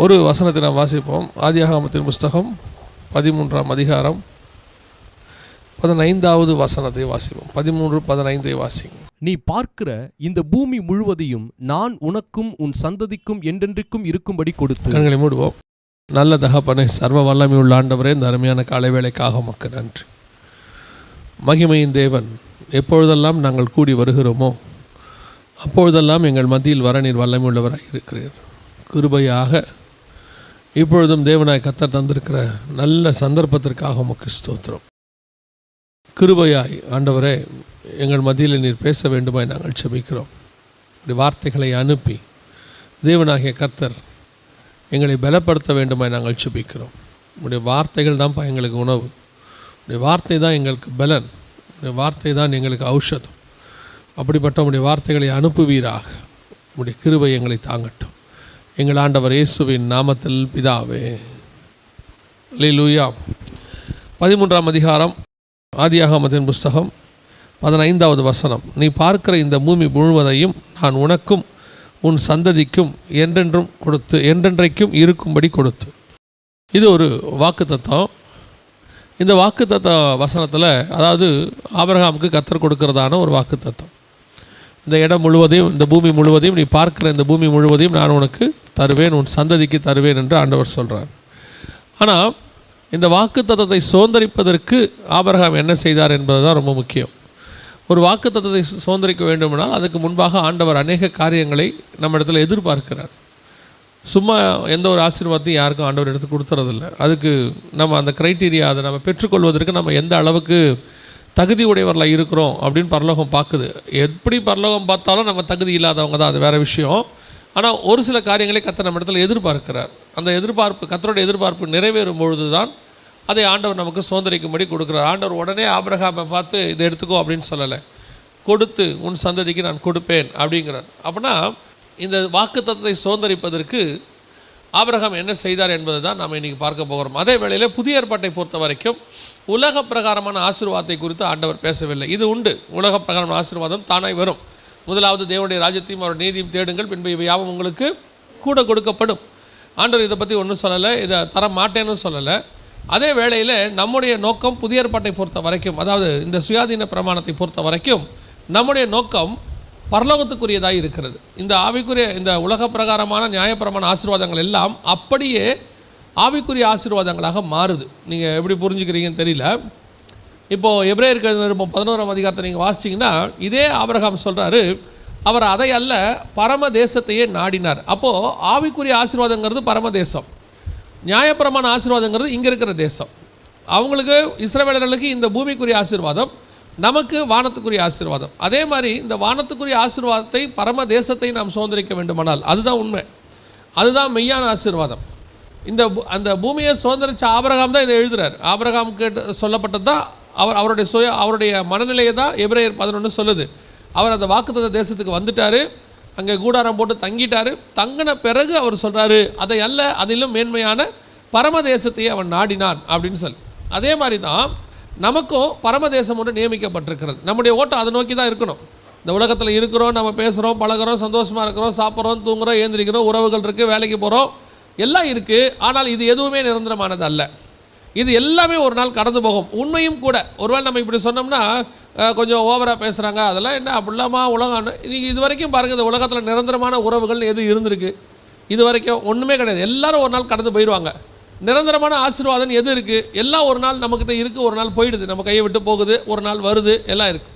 ஒரு வசனத்தை நாம் வாசிப்போம். ஆதியாகமத்தின் புஸ்தகம் 13ஆம் அதிகாரம் 15வது வசனத்தை வாசிப்போம். 13-15 வாசிங்க. நீ பார்க்கிற இந்த பூமி முழுவதையும் நான் உனக்கும் உன் சந்ததிக்கும் என்றென்றைக்கும் இருக்கும்படி கொடுத்து. கண்களை மூடுவோம். நல்ல தகப்பனே, சர்வ வல்லமை உள்ள ஆண்டவரே, இந்த அருமையான காலை வேளைக்காக உமக்கு நன்றி. மகிமையின் தேவன், எப்பொழுதெல்லாம் நாங்கள் கூடி வருகிறோமோ அப்பொழுதெல்லாம் எங்கள் மத்தியில் வர நீர் வல்லமை உள்ளவராக இருக்கிறீர். கிருபையாக இப்பொழுதும் தேவனாய் கர்த்தர் தந்திருக்கிற நல்ல சந்தர்ப்பத்திற்காக உமக்கு ஸ்தோத்திரம். கிருபையாய் ஆண்டவரே, எங்கள் மத்தியில் நீர் பேச வேண்டுமாய் நாங்கள் செபிக்கிறோம். இப்படி வார்த்தைகளை அனுப்பி தேவனாகிய கர்த்தர் எங்களை பலப்படுத்த வேண்டுமாய் நாங்கள் செபிக்கிறோம். உடைய வார்த்தைகள் தான்ப்பா எங்களுக்கு உணவு, உடைய வார்த்தை தான் எங்களுக்கு பலன், உடைய வார்த்தை தான் எங்களுக்கு ஔஷதம். அப்படிப்பட்ட உடைய வார்த்தைகளை அனுப்புவீராக. உடைய கிருபை எங்களை தாங்கட்டும். எங்கள் ஆண்டவர் இயேசுவின் நாமத்தில் பிதாவே, அல்லேலூயா. 13ஆம் அதிகாரம் ஆதியாகமத்தின் புஸ்தகம் 15வது வசனம். நீ பார்க்கிற இந்த பூமி முழுவதையும் நான் உனக்கும் உன் சந்ததிக்கும் என்றென்றைக்கும் இருக்கும்படி கொடுத்து. இது ஒரு வாக்குத்தத்தம். இந்த வாக்குத்தத்த வசனத்தில், அதாவது ஆபிரகாமுக்கு கர்த்தர் கொடுக்கிறதான ஒரு வாக்குத்தத்தம். இந்த இடம் முழுவதையும், இந்த பூமி முழுவதையும், நீ பார்க்கிற இந்த பூமி முழுவதையும் நான் உனக்கு தருவேன், உன் சந்ததிக்கு தருவேன் என்று ஆண்டவர் சொல்கிறார். ஆனால் இந்த வாக்குத்தத்தத்தை சுதந்தரிப்பதற்கு ஆபிரகாம் என்ன செய்தார் என்பது தான் ரொம்ப முக்கியம். ஒரு வாக்குத்தத்தத்தை சுதந்தரிக்க வேண்டுமானால் அதுக்கு முன்பாக ஆண்டவர் அநேக காரியங்களை நம்ம இடத்துல எதிர்பார்க்கிறார். சும்மா எந்த ஒரு ஆசீர்வாதத்தையும் யாருக்கும் ஆண்டவர் எடுத்து கொடுத்துறதில்ல. அதுக்கு நம்ம அந்த க்ரைட்டீரியா, அதை நம்ம பெற்றுக்கொள்வதற்கு நம்ம எந்த அளவுக்கு தகுதி உடையவர்களாக இருக்கிறோம் அப்படின்னு பரலோகம் பார்க்குது. எப்படி பரலோகம் பார்த்தாலும் நம்ம தகுதி இல்லாதவங்க தான், அது வேறு விஷயம். ஆனால் ஒரு சில காரியங்களை கர்த்தர் நம்ம இடத்துல எதிர்பார்க்கிறார். அந்த எதிர்பார்ப்பு, கர்த்தருடைய எதிர்பார்ப்பு நிறைவேறும் பொழுது தான் அதை ஆண்டவர் நமக்கு சுதந்திரிக்கும்படி கொடுக்குறார். ஆண்டவர் உடனே ஆபிரகாமை பார்த்து இதை எடுத்துக்கோ அப்படின்னு சொல்லலை, கொடுத்து உன் சந்ததிக்கு நான் கொடுப்பேன் அப்படிங்கிறார். அப்படின்னா இந்த வாக்குத்தத்தத்தை சுதந்திரிப்பதற்கு ஆபிரகாம் என்ன செய்தார் என்பது தான் நாம் இன்றைக்கி பார்க்க போகிறோம். அதே வேளையில் புதிய ஏற்பாட்டை பொறுத்த வரைக்கும் உலக பிரகாரமான ஆசீர்வாதத்தை குறித்து ஆண்டவர் பேசவில்லை. இது உண்டு, உலக பிரகாரமான ஆசீர்வாதம் தானாய் வரும். முதலாவது தேவனுடைய ராஜ்யத்தையும் அவர் நீதியும் தேடுங்கள், பின்பு இவை யாவும் உங்களுக்கு கூட கொடுக்கப்படும். ஆண்டவர் இதை பற்றி ஒன்றும் சொல்லலை, இதை தர மாட்டேன்னு சொல்லலை. அதே வேளையில் நம்முடைய நோக்கம் புதிய ஏற்பாட்டை பொறுத்த வரைக்கும், அதாவது இந்த சுயாதீன பிரமாணத்தை பொறுத்த வரைக்கும் நம்முடைய நோக்கம் பரலோகத்துக்குரியதாக இருக்கிறது. இந்த ஆவிக்குரிய, இந்த உலக பிரகாரமான நியாயப்பிரமாண ஆசீர்வாதங்கள் எல்லாம் அப்படியே ஆவிக்குரிய ஆசீர்வாதங்களாக மாறுது. நீங்கள் எப்படி புரிஞ்சுக்கிறீங்கன்னு தெரியல. இப்போது எபிரேயருக்கு எழுதின 11ஆம் அதிகாரத்தை நீங்கள் வாசிச்சிங்கன்னா, இதே ஆபிரகாம் சொல்கிறாரு, அவர் அதை அல்ல பரம தேசத்தையே நாடினார். அப்போது ஆவிக்குரிய ஆசீர்வாதங்கிறது பரமதேசம், நியாயப்பிரமாண ஆசீர்வாதங்கிறது இங்கே இருக்கிற தேசம். அவங்களுக்கு, இஸ்ரவேலர்களுக்கு இந்த பூமிக்குரிய ஆசீர்வாதம், நமக்கு வானத்துக்குரிய ஆசீர்வாதம். அதே மாதிரி இந்த வானத்துக்குரிய ஆசீர்வாதத்தை, பரம தேசத்தை நாம் சுதந்திரிக்க வேண்டுமானால் அதுதான் உண்மை, அதுதான் மெய்யான ஆசீர்வாதம். அந்த பூமியை சுதந்திரித்த ஆபிரகாம் தான் இதை எழுதுகிறார். ஆபிரகாமுக்கு சொல்லப்பட்டது தான் அவருடைய மனநிலையை தான் எபிரேயர் 11 சொல்லுது. அவர் அந்த வாக்குத்தத்த தேசத்துக்கு வந்துட்டார், அங்கே கூடாரம் போட்டு தங்கிட்டார். தங்கின பிறகு அவர் சொல்கிறாரு, அதை அல்ல அதிலும் மேன்மையான பரமதேசத்தையே அவன் நாடினான் அப்படின்னு சொல்லி. அதே மாதிரி தான் நமக்கும் பரமதேசம் ஒன்று நியமிக்கப்பட்டிருக்கிறது. நம்முடைய ஓட்டம் அதை நோக்கி தான் இருக்கணும். இந்த உலகத்தில் இருக்கிறோம், நம்ம பேசுகிறோம், பழகிறோம், சந்தோஷமாக இருக்கிறோம், சாப்பிட்றோம், தூங்குகிறோம், ஏந்திரிக்கிறோம், உறவுகள் இருக்குது, வேலைக்கு போகிறோம், எல்லாம் இருக்குது. ஆனால் இது எதுவுமே நிரந்தரமானது அல்ல. இது எல்லாமே ஒரு நாள் கடந்து போகும். உண்மையும் கூட. ஒருவேளை நம்ம இப்படி சொன்னோம்னா கொஞ்சம் ஓவராக பேசுகிறாங்க, அதெல்லாம் என்ன அப்படிலாமா உலகம். நீங்கள் இது வரைக்கும் பாருங்கள், இந்த உலகத்தில் நிரந்தரமான உறவுகள் எது இருந்திருக்கு? இது வரைக்கும் ஒன்றுமே கிடையாது. எல்லோரும் ஒரு நாள் கடந்து போயிடுவாங்க. நிரந்தரமான ஆசீர்வாதம் எது இருக்குது? எல்லாம் ஒரு நாள் நம்மக்கிட்ட இருக்குது, ஒரு நாள் போயிடுது, நம்ம கையை விட்டு போகுது, ஒரு நாள் வருது, எல்லாம் இருக்குது.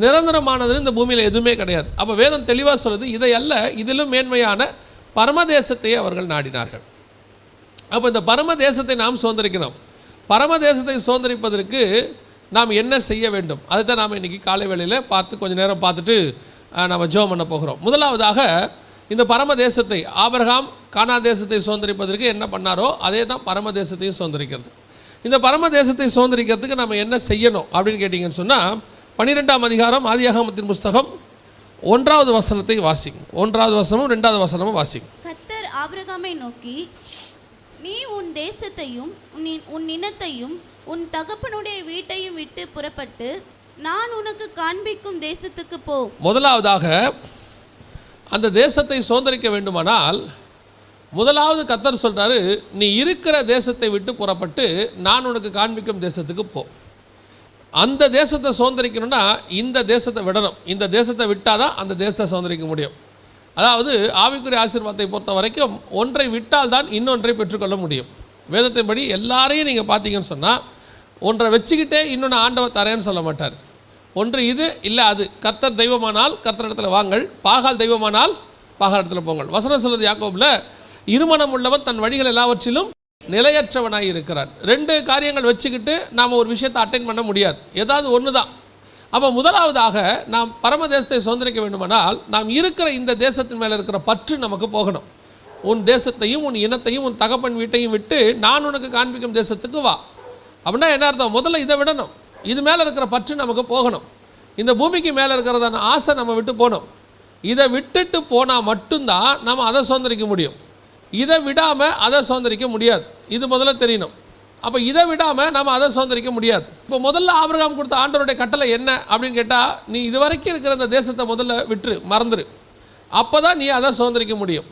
நிரந்தரமானது இந்த பூமியில் எதுவுமே கிடையாது. அப்போ வேதம் தெளிவாக சொல்லுது, இதை அல்ல இதிலும் மேன்மையான பரமதேசத்தையே அவர்கள் நாடினார்கள். அப்போ இந்த பரமதேசத்தை நாம் சுதந்திரிக்கணும். பரமதேசத்தை சுதந்திரிப்பதற்கு நாம் என்ன செய்ய வேண்டும்? அதுதான் நாம் இன்றைக்கி காலை வேளையில் பார்த்து கொஞ்சம் நேரம் பார்த்துட்டு நம்ம ஜெபம் பண்ண போகிறோம். முதலாவதாக இந்த பரமதேசத்தை, ஆபிரகாம் கானான் தேசத்தை சுதந்திரிப்பதற்கு என்ன பண்ணாரோ அதே தான் பரமதேசத்தையும் சுதந்திரிக்கிறது. இந்த பரமதேசத்தை சுதந்திரிக்கிறதுக்கு நம்ம என்ன செய்யணும் அப்படின்னு கேட்டிங்கன்னு சொன்னால், 12ஆம் அதிகாரம் ஆதியாகமத்தின் புஸ்தகம் 1வது வசனத்தை வாசிங்க. 1வது வசனமும் 2வது வசனமும் வாசிங்க. கர்த்தர் ஆபிரகாமை நோக்கி, நீ உன் தேசத்தையும் உன் இனத்தையும் உன் தகப்பனுடைய வீட்டையும் விட்டு புறப்பட்டு நான் உனக்கு காண்பிக்கும் தேசத்துக்கு போ. முதலாவதாக அந்த தேசத்தை சுதந்திரிக்க வேண்டுமானால் முதலாவது கர்த்தர் சொல்கிறாரு, நீ இருக்கிற தேசத்தை விட்டு புறப்பட்டு நான் உனக்கு காண்பிக்கும் தேசத்துக்கு போ. அந்த தேசத்தை சுதந்திரிக்கணும்னா இந்த தேசத்தை விடணும். இந்த தேசத்தை விட்டால் தான் அந்த தேசத்தை சுதந்திரிக்க முடியும். அதாவது ஆவிக்குரிய ஆசீர்வாதத்தை பொறுத்த வரைக்கும் ஒன்றை விட்டால் தான் இன்னொன்றை பெற்றுக்கொள்ள முடியும். வேதத்தின்படி எல்லாரையும் நீங்கள் பார்த்தீங்கன்னு சொன்னால் ஒன்றை வச்சுக்கிட்டே இன்னொன்று ஆண்டவர் தரேன்னு சொல்ல மாட்டார். ஒன்று இது இல்லை அது. கர்த்தர் தெய்வமானால் கர்த்தர் இடத்துல வாங்கள், பாகால் தெய்வமானால் பாகால் இடத்துல போங்கள். வசனம் சொல்வது யாக்கோபில், இருமனம் உள்ளவன் தன் வழிகள் எல்லாவற்றிலும் நிலையற்றவனாக இருக்கிறான். ரெண்டு காரியங்கள் வச்சுக்கிட்டு நாம் ஒரு விஷயத்தை அட்டைன் பண்ண முடியாது, ஏதாவது ஒன்று தான். அப்போ முதலாவதாக நாம் பரமதேசத்தை சுதந்திரிக்க வேண்டுமானால் நாம் இருக்கிற இந்த தேசத்தின் மேலே இருக்கிற பற்று நமக்கு போகணும். உன் தேசத்தையும் உன் இனத்தையும் உன் தகப்பன் வீட்டையும் விட்டு நான் உனக்கு காண்பிக்கும் தேசத்துக்கு வா. அப்படின்னா என்ன அர்த்தம்? முதல்ல இதை விடணும். இது மேலே இருக்கிற பற்று நமக்கு போகணும். இந்த பூமிக்கு மேலே இருக்கிறதான ஆசை நம்ம விட்டு போகணும். இதை விட்டுட்டு போனால் மட்டும்தான் நம்ம அதை சுதந்திரிக்க முடியும். இதை விடாமல் அதை சுதந்திரிக்க முடியாது. இது முதல்ல தெரியணும். அப்போ இதை விடாமல் நம்ம அதை சுதந்திரிக்க முடியாது. இப்போ முதல்ல ஆபிரகாம் கொடுத்த ஆண்டவருடைய கட்டளை என்ன அப்படின்னு கேட்டால், நீ இது வரைக்கும் இருக்கிற இந்த தேசத்தை முதல்ல விட்டுரு, மறந்துரு. அப்போ தான் நீ அதை சுதந்திரிக்க முடியும்.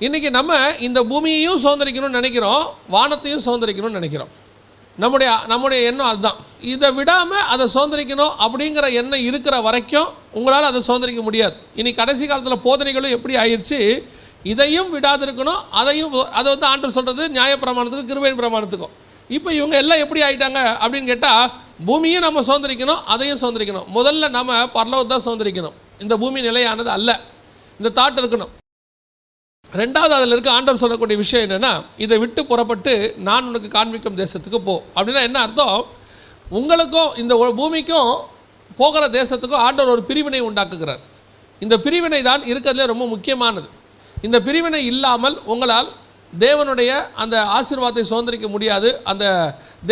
இன்றைக்கி நம்ம இந்த பூமியையும் சுதந்திரிக்கணும்னு நினைக்கிறோம், வானத்தையும் சுதந்திரிக்கணும்னு நினைக்கிறோம். நம்முடைய எண்ணம் அதுதான். இதை விடாமல் அதை சுதந்திரிக்கணும் அப்படிங்கிற எண்ணம் இருக்கிற வரைக்கும் உங்களால் அதை சுதந்திரிக்க முடியாது. இனி கடைசி காலத்தில் போதனைகளும் எப்படி ஆயிடுச்சு, இதையும் விடாது இருக்கணும், அதையும். அதை வந்து ஆண்டவர் சொல்கிறது நியாயப்பிரமாணத்துக்கும் கிருபையின் பிரமாணத்துக்கும். இப்போ இவங்க எல்லாம் எப்படி ஆகிட்டாங்க அப்படின்னு கேட்டால், பூமியும் நம்ம சுதந்திரிக்கணும், அதையும் சுதந்திரிக்கணும். முதல்ல நம்ம பரலோகத்தை தான் சுதந்திரிக்கணும். இந்த பூமி நிலையானது அல்ல, இந்த தாட் இருக்கணும். ரெண்டாவது அதில் இருக்க ஆண்டவர் சொல்லக்கூடிய விஷயம் என்னென்னா, இதை விட்டு புறப்பட்டு நான் உனக்கு காண்பிக்கும் தேசத்துக்கு போ. அப்படின்னா என்ன அர்த்தம்? உங்களுக்கும் இந்த பூமிக்கும் போகிற தேசத்துக்கும் ஆண்டவர் ஒரு பிரிவினை உண்டாக்குகிறார். இந்த பிரிவினை தான் இருக்கிறதுலே ரொம்ப முக்கியமானது. இந்த பிரிவினை இல்லாமல் உங்களால் தேவனுடைய அந்த ஆசீர்வாதத்தை சுதந்திரிக்க முடியாது. அந்த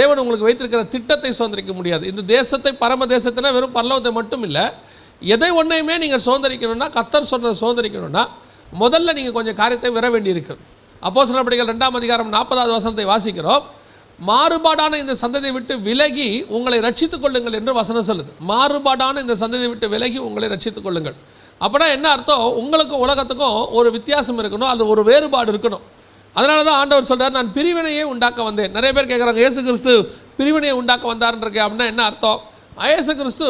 தேவன் உங்களுக்கு வைத்திருக்கிற திட்டத்தை சுதந்திரிக்க முடியாது. இந்த தேசத்தை பரம தேசத்தினா வெறும் பரலோகத்தை மட்டும் இல்லை, எதை ஒன்றையுமே நீங்கள் சுதந்திரிக்கணும்னா, கர்த்தர் சொன்னதை சுதந்திரிக்கணும்னா முதல்ல நீங்கள் கொஞ்சம் காரியத்தை விட வேண்டியிருக்கு. அப்போஸ்தலர் நடபடிகள் 2ஆம் அதிகாரம் 40வது வசனத்தை வாசிக்கிறோம். மாறுபாடான இந்த சந்ததியை விட்டு விலகி உங்களை ரட்சித்துக் கொள்ளுங்கள் என்று வசனம் சொல்லுது. மாறுபாடான இந்த சந்ததியை விட்டு விலகி உங்களை ரட்சித்துக் கொள்ளுங்கள். அப்படின்னா என்ன அர்த்தம்? உங்களுக்கும் உலகத்துக்கும் ஒரு வித்தியாசம் இருக்கணும், அது ஒரு வேறுபாடு இருக்கணும். அதனால தான் ஆண்டவர் சொல்கிறார், நான் பிரிவினையே உண்டாக்க வந்தேன். நிறைய பேர் கேட்குறாங்க, இயேசு கிறிஸ்து பிரிவினையை உண்டாக்க வந்தார்ன்றக்கே. அப்படின்னா என்ன அர்த்தம்? இயேசு கிறிஸ்து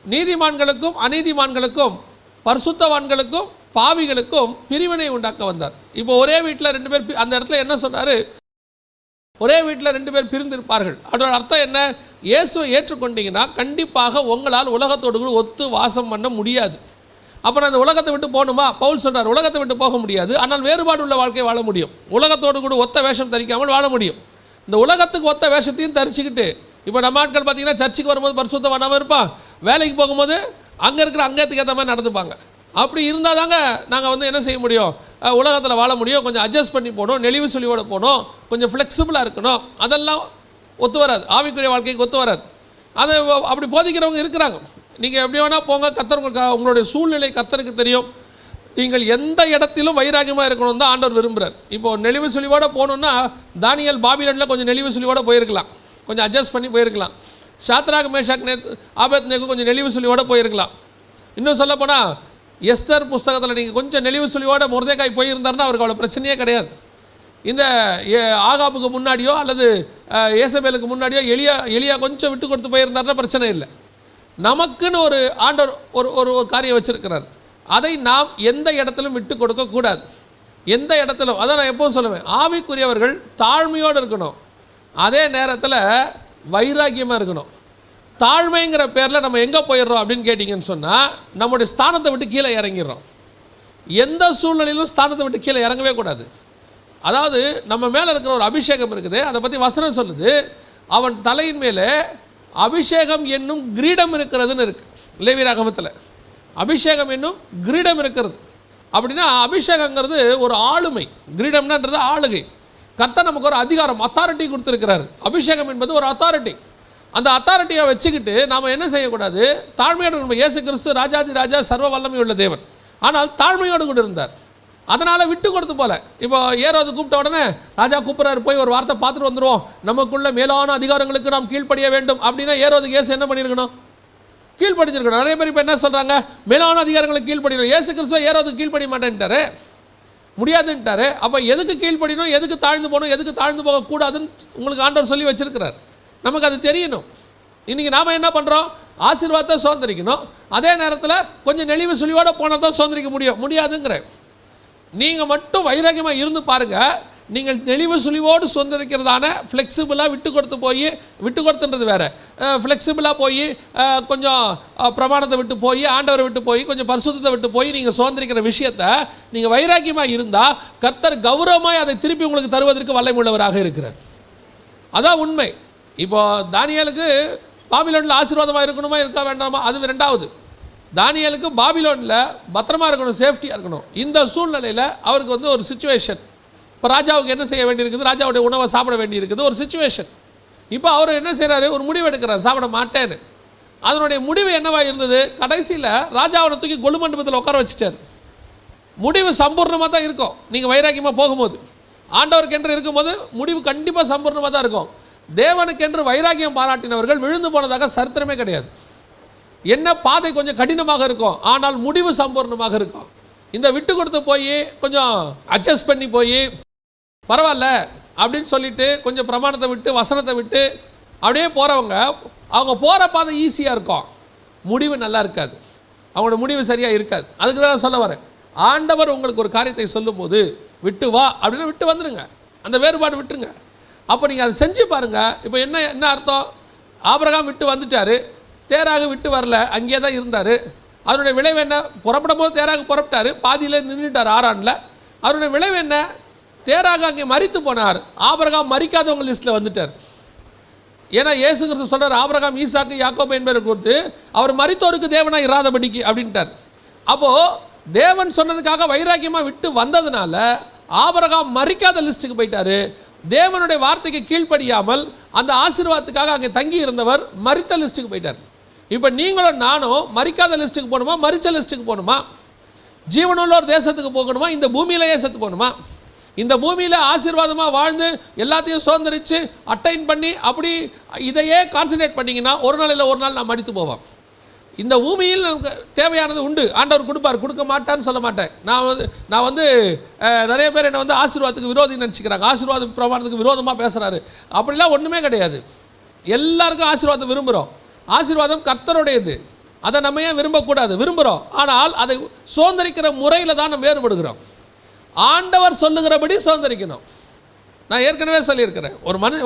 நீதிமான்களுக்கும் அநீதிமான்களுக்கும் பரிசுத்தவான்களுக்கும் பாவிகளுக்கும் பிரிவினை உண்டாக்க வந்தார். இப்போ ஒரே வீட்டில் 2 பேர், அந்த இடத்துல என்ன சொன்னார்? ஒரே வீட்டில் 2 பேர் பிரிந்திருப்பார்கள். அதோட அர்த்தம் என்ன? இயேசுவை ஏற்றுக்கொண்டீங்கன்னா கண்டிப்பாக உங்களால் உலகத்தோடு கூட ஒத்து வாசம் பண்ண முடியாது. அப்போ நான் அந்த உலகத்தை விட்டு போகணுமா? பவுல் சொன்னார், உலகத்தை விட்டு போக முடியாது, ஆனால் வேறுபாடு உள்ள வாழ்க்கையை வாழ முடியும். உலகத்தோடு கூட ஒத்த வேஷம் தரிக்காமல் வாழ முடியும். இந்த உலகத்துக்கு ஒத்த வேஷத்தையும் தரிச்சுக்கிட்டு, இப்போ நம்ம ஆட்கள் பார்த்தீங்கன்னா சர்ச்சுக்கு வரும்போது பரிசுத்தவானாமல் இருப்பான், வேலைக்கு போகும்போது அங்கே இருக்கிற அங்கத்துக்கு ஏற்ற மாதிரி நடந்துப்பாங்க. அப்படி இருந்தால் தாங்க நாங்கள் வந்து என்ன செய்ய முடியும், உலகத்தில் வாழ முடியும். கொஞ்சம் அட்ஜஸ்ட் பண்ணி போகணும், நெளிவு சுழிவோடு போகணும், கொஞ்சம் ஃப்ளெக்சிபிளாக இருக்கணும். அதெல்லாம் ஒத்து வராது, ஆவிக்குரிய வாழ்க்கைக்கு ஒத்து வராது. அதை அப்படி போதிக்கிறவங்க இருக்கிறாங்க. நீங்கள் எப்படி வேணால் போங்க, கர்த்தர் உங்களுடைய சூழ்நிலை கர்த்தருக்கு தெரியும். நீங்கள் எந்த இடத்திலும் வைராகியமாக இருக்கணும் தான் ஆண்டவர் விரும்புகிறார். இப்போது நெளிவு சுழிவோடு போகணுன்னா தானியேல் பாபிலோனில் கொஞ்சம் நெளிவு சுழிவோடு போயிருக்கலாம், கொஞ்சம் அட்ஜஸ்ட் பண்ணி போயிருக்கலாம். சாத்ராக் மேஷாக் ஆபேத்நேகோ கொஞ்சம் நெளிவு சுழிவோடு போயிருக்கலாம். இன்னும் சொல்லப்போனால் எஸ்தர் புஸ்தகத்தில் நீங்கள் கொஞ்சம் நெளிவு சுழிவோடு மொர்தெகாய் போயிருந்தாருன்னா அவருக்கு அவ்வளோ பிரச்சனையே கிடையாது. இந்த ஆகாபுக்கு முன்னாடியோ அல்லது ஏசபேலுக்கு முன்னாடியோ எலியா கொஞ்சம் விட்டு கொடுத்து போயிருந்தாருன்னா பிரச்சனை இல்லை. நமக்குன்னு ஒரு ஆண்டவர் ஒரு காரியம் வச்சுருக்கிறார். அதை நாம் எந்த இடத்திலும் விட்டு கொடுக்கக்கூடாது. எந்த இடத்திலும், அதை நான் எப்போவும் சொல்லுவேன், ஆவிக்குரியவர்கள் தாழ்மையோடு இருக்கணும், அதே நேரத்தில் வைராக்கியமாக இருக்கணும். தாழ்மைங்கிற பேரில் நம்ம எங்கே போயிடுறோம் அப்படின்னு கேட்டிங்கன்னு சொன்னால், நம்முடைய ஸ்தானத்தை விட்டு கீழே இறங்கிடுறோம். எந்த சூழ்நிலையிலும் ஸ்தானத்தை விட்டு கீழே இறங்கவே கூடாது. அதாவது நம்ம மேலே இருக்கிற ஒரு அபிஷேகம் இருக்குது, அதை பற்றி வசனம் சொல்லுது, அவன் தலையின் மேலே அபிஷேகம் என்னும் கிரீடம் இருக்கிறதுன்னு இருக்குது. லேவியராகமத்தில் அபிஷேகம் என்னும் கிரீடம் இருக்கிறது. அப்படின்னா அபிஷேகங்கிறது ஒரு ஆளுமை, கிரீடம்ன்றது ஆளுகை. கர்த்தர் நமக்கு ஒரு அதிகாரம், அத்தாரிட்டி கொடுத்துருக்கிறார். அபிஷேகம் என்பது ஒரு அத்தாரிட்டி. அந்த அத்தாரிட்டியை வச்சுக்கிட்டு நாம் என்ன செய்யக்கூடாது, தாழ்மையோடு நம்ம. இயேசு கிறிஸ்து ராஜாதி ராஜா, சர்வ வல்லமை உள்ள தேவன், ஆனால் தாழ்மையோடு கூட இருந்தார். அதனால் விட்டு கொடுத்து போல. இப்போ ஏரோது கூப்பிட்ட உடனே ராஜா கூப்பிட்றாரு, போய் ஒரு வார்த்தை பார்த்துட்டு வந்துடுவோம், நமக்குள்ள மேலான அதிகாரங்களுக்கு நாம் கீழ்ப்படிய வேண்டும் அப்படின்னா ஏரோதுக்கு இயேசு என்ன பண்ணியிருக்கணும்? கீழ்ப்படிஞ்சிருக்கணும். நிறைய பேர் இப்போ என்ன சொல்கிறாங்க, மேலான அதிகாரங்களுக்கு கீழ்ப்படிக்கணும். இயேசு கிறிஸ்துவ ஏரோதுக்கு கீழ்ப்படிய மாட்டேன்ட்டாரு. முடியாதுன்ட்டாரு. அப்போ எதுக்கு கீழ்ப்படியணும், எதுக்கு தாழ்ந்து போகணும், எதுக்கு தாழ்ந்து போகக்கூடாதுன்னு உங்களுக்கு ஆண்டவர் சொல்லி வச்சிருக்கிறார். நமக்கு அது தெரியணும். இன்றைக்கி நாம் என்ன பண்ணுறோம், ஆசீர்வாதத்தை சுதந்திரிக்கணும், அதே நேரத்தில் கொஞ்சம் நெளிவு சுழிவோடு போனால் தான் சுதந்திரிக்க முடியாதுங்கிற. நீங்கள் மட்டும் வைராக்கியமாக இருந்து பாருங்கள், நீங்கள் நெளிவு சுழிவோடு சுதந்திரிக்கிறதான ஃப்ளெக்சிபிளாக விட்டு கொடுத்துன்றது வேறு, ஃப்ளெக்சிபிளாக போய் கொஞ்சம் பிரமாணத்தை விட்டு போய் ஆண்டவரை விட்டு போய் கொஞ்சம் பரிசுத்தத்தை விட்டு போய் நீங்கள் சுதந்திரிக்கிற விஷயத்தை நீங்கள் வைராக்கியமாக இருந்தால் கர்த்தர் கௌரவமாய் அதை திருப்பி உங்களுக்கு தருவதற்கு வல்லமையுள்ளவராக இருக்கிறார். அதான் உண்மை. இப்போது தானியேலுக்கு பாபிலோனில் ஆசீர்வாதமாக இருக்கணுமா இருக்கா வேண்டாமா, அது ரெண்டாவது. தானியேலுக்கு பாபிலோனில் பத்திரமா இருக்கணும், சேஃப்டியாக இருக்கணும். இந்த சூழ்நிலையில் அவருக்கு ஒரு சுச்சுவேஷன். இப்போ ராஜாவுக்கு என்ன செய்ய வேண்டியிருக்குது, ராஜாவுடைய உணவை சாப்பிட வேண்டியிருக்குது, ஒரு சுச்சுவேஷன். இப்போ அவர் என்ன செய்கிறாரு, ஒரு முடிவு எடுக்கிறார், சாப்பிட மாட்டேன்னு. அதனுடைய முடிவு என்னவாக இருந்தது, கடைசியில் ராஜாவை தூக்கி கொலு மண்டபத்தில் உட்கார வச்சுட்டார். முடிவு சம்பூர்ணமாக தான் இருக்கும். நீங்கள் வைராக்கியமாக போகும்போது, ஆண்டவருக்கென்று இருக்கும்போது முடிவு கண்டிப்பாக சம்பூர்ணமாக தான் இருக்கும். தேவனுக்கென்று வைராக்கியம் பாராட்டினவர்கள் விழுந்து போனதாக சரித்திரமே கிடையாது. என்ன பாதை கொஞ்சம் கடினமாக இருக்கும், ஆனால் முடிவு சம்பூர்ணமாக இருக்கும். இந்த விட்டு கொடுத்து போய் கொஞ்சம் அட்ஜஸ்ட் பண்ணி போய் பரவாயில்ல அப்படின்னு சொல்லிட்டு கொஞ்சம் பிரமாணத்தை விட்டு வசனத்தை விட்டு அப்படியே போகிறவங்க, அவங்க போகிற பாதை ஈஸியாக இருக்கும், முடிவு நல்லா இருக்காது, அவங்களோட முடிவு சரியாக இருக்காது. அதுக்கு தான் நான் சொல்ல வரேன், ஆண்டவர் உங்களுக்கு ஒரு காரியத்தை சொல்லும்போது விட்டு வா அப்படின்னு விட்டு வந்துடுங்க, அந்த வேறுபாடு விட்டுருங்க. அப்போ நீங்கள் அதை செஞ்சு பாருங்கள். இப்போ என்ன அர்த்தம், ஆபிரகாம் விட்டு வந்துட்டார், தேராக விட்டு வரல, அங்கேயே தான் இருந்தார். அதனுடைய விளைவு என்ன, புறப்படும் போது தேராக புறப்பட்டார், பாதியில் நின்றுட்டார் ஆரானில். அதனுடைய விளைவு என்ன, தேராக அங்கே மரித்து போனார், ஆபிரகாம் மரிக்காதவங்க லிஸ்ட்டில் வந்துட்டார். ஏன்னா இயேசு கிறிஸ்து சொல்கிறார், ஆபிரகாம் ஈசாக்கு யாக்கோபு என்பதை கொடுத்து அவர் மரித்தோருக்கு தேவனாக இராதபடிக்கு அப்படின்ட்டார். அப்போது தேவன் சொன்னதுக்காக வைராக்கியமாக விட்டு வந்ததுனால ஆபிரகாம் மரிக்காத லிஸ்ட்டுக்கு போயிட்டார். தேவனுடைய வார்த்தைக்கு கீழ்ப்படியாமல் அந்த ஆசீர்வாதத்துக்காக அங்கே தங்கி இருந்தவர் மரித்த லிஸ்ட்டுக்கு போயிட்டார். இப்போ நீங்களும் நானும் மரிக்காத லிஸ்ட்டுக்கு போகணுமா, மரிச்ச லிஸ்ட்டுக்கு போகணுமா, ஜீவனுள்ள ஒரு தேசத்துக்கு போகணுமா, இந்த பூமியிலேயே செத்து போகணுமா? இந்த பூமியில் ஆசீர்வாதமாக வாழ்ந்து எல்லாத்தையும் சுதந்திரித்து அட்டைன் பண்ணி அப்படி இதையே கான்சன்ட்ரேட் பண்ணிங்கன்னா ஒரு நாள் இல்லை ஒரு நாள் நான் மடித்து போவேன். இந்த பூமியில் நமக்கு தேவையானது உண்டு, ஆண்டவர் கொடுப்பார், கொடுக்க மாட்டான்னு சொல்ல மாட்டேன். நான் வந்து நிறைய பேர் என்னை ஆசீர்வாதத்துக்கு விரோதின்னு நினச்சிக்கிறாங்க, ஆசீர்வாத பிரமாணத்துக்கு விரோதமாக பேசுகிறாரு. அப்படிலாம் ஒன்றுமே கிடையாது. எல்லாருக்கும் ஆசீர்வாதம் விரும்புகிறோம். ஆசீர்வாதம் கர்த்தருடையது, அதை நம்ம ஏன் விரும்பக்கூடாது, விரும்புகிறோம். ஆனால் அதை சுதந்திரிக்கிற முறையில் தான் நம்ம வேறுபடுகிறோம். ஆண்டவர் சொல்லுகிறபடி சுதந்திரிக்கணும். நான் ஏற்கனவே சொல்லியிருக்கிறேன்,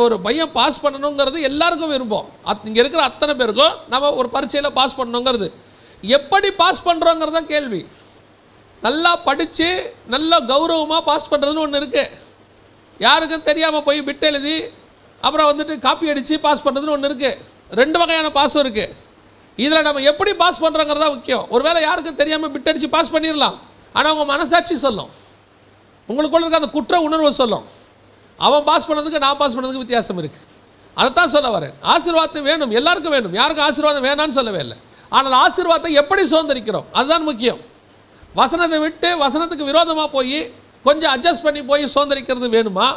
ஒரு பையன் பாஸ் பண்ணணுங்கிறது எல்லாருக்கும் விரும்பும். இங்கே இருக்கிற அத்தனை பேருக்கும் நம்ம ஒரு பரீட்சையில் பாஸ் பண்ணணுங்கிறது. எப்படி பாஸ் பண்ணுறோங்கிறது தான் கேள்வி. நல்லா படித்து நல்லா கௌரவமாக பாஸ் பண்ணுறதுன்னு ஒன்று இருக்குது. யாருக்கும் தெரியாமல் போய் பிட் எழுதி அப்புறம் காப்பி அடித்து பாஸ் பண்ணுறதுன்னு ஒன்று இருக்குது. ரெண்டு வகையான பாஸும் இருக்குது. இதில் நம்ம எப்படி பாஸ் பண்ணுறோங்கிறதா முக்கியம். ஒருவேளை யாருக்கும் தெரியாமல் பிட் அடித்து பாஸ் பண்ணிடலாம், ஆனால் உங்கள் மனசாட்சி சொல்லும், உங்களுக்குள்ள இருக்க அந்த குற்ற உணர்வு சொல்லும், அவன் பாஸ் பண்ணதுக்கு நான் பாஸ் பண்ணதுக்கு வித்தியாசம் இருக்குது. அதைத்தான் சொல்ல வரேன். ஆசீர்வாதம் வேணும், எல்லாருக்கும் வேணும், யாருக்கும் ஆசீர்வாதம் வேணான்னு சொல்லவே இல்லை. ஆனால் ஆசீர்வாதத்தை எப்படி சுதந்திரிக்கிறோம் அதுதான் முக்கியம். வசனத்தை விட்டு வசனத்துக்கு விரோதமாக போய் கொஞ்சம் அட்ஜஸ்ட் பண்ணி போய் சுதந்திரிக்கிறது வேணுமா,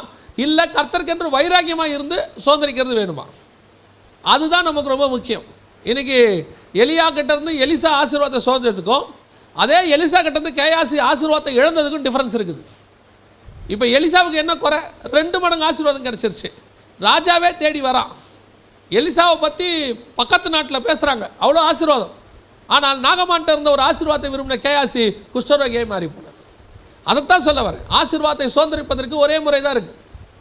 இல்லை கர்த்தருக்கென்று வைராக்கியமாக இருந்து சுதந்திரிக்கிறது வேணுமா? அதுதான் நமக்கு ரொம்ப முக்கியம். இன்றைக்கி எலியா கிட்டேருந்து எலிசா ஆசீர்வாதத்தை சுதந்திரத்துக்கும் அதே எலிசா கிட்டேருந்து கேயாசி ஆசீர்வாதத்தை இழந்ததுக்கும் டிஃப்ரென்ஸ் இருக்குது. இப்போ எலிசாவுக்கு என்ன குறை, 2 மடங்கு ஆசீர்வாதம் கிடச்சிருச்சு. ராஜாவே தேடி வரான். எலிசாவை பற்றி பக்கத்து நாட்டில் பேசுகிறாங்க, அவ்வளோ ஆசீர்வாதம். ஆனால் நாகமான்ட்ட இருந்த ஒரு ஆசீர்வாதத்தை விரும்பின கேயாசி குஷ்டரோகியை மாறி போனார். அதைத்தான் சொல்ல வரேன். ஆசீர்வாதத்தை சுதந்திரிப்பதற்கு ஒரே முறை தான் இருக்குது,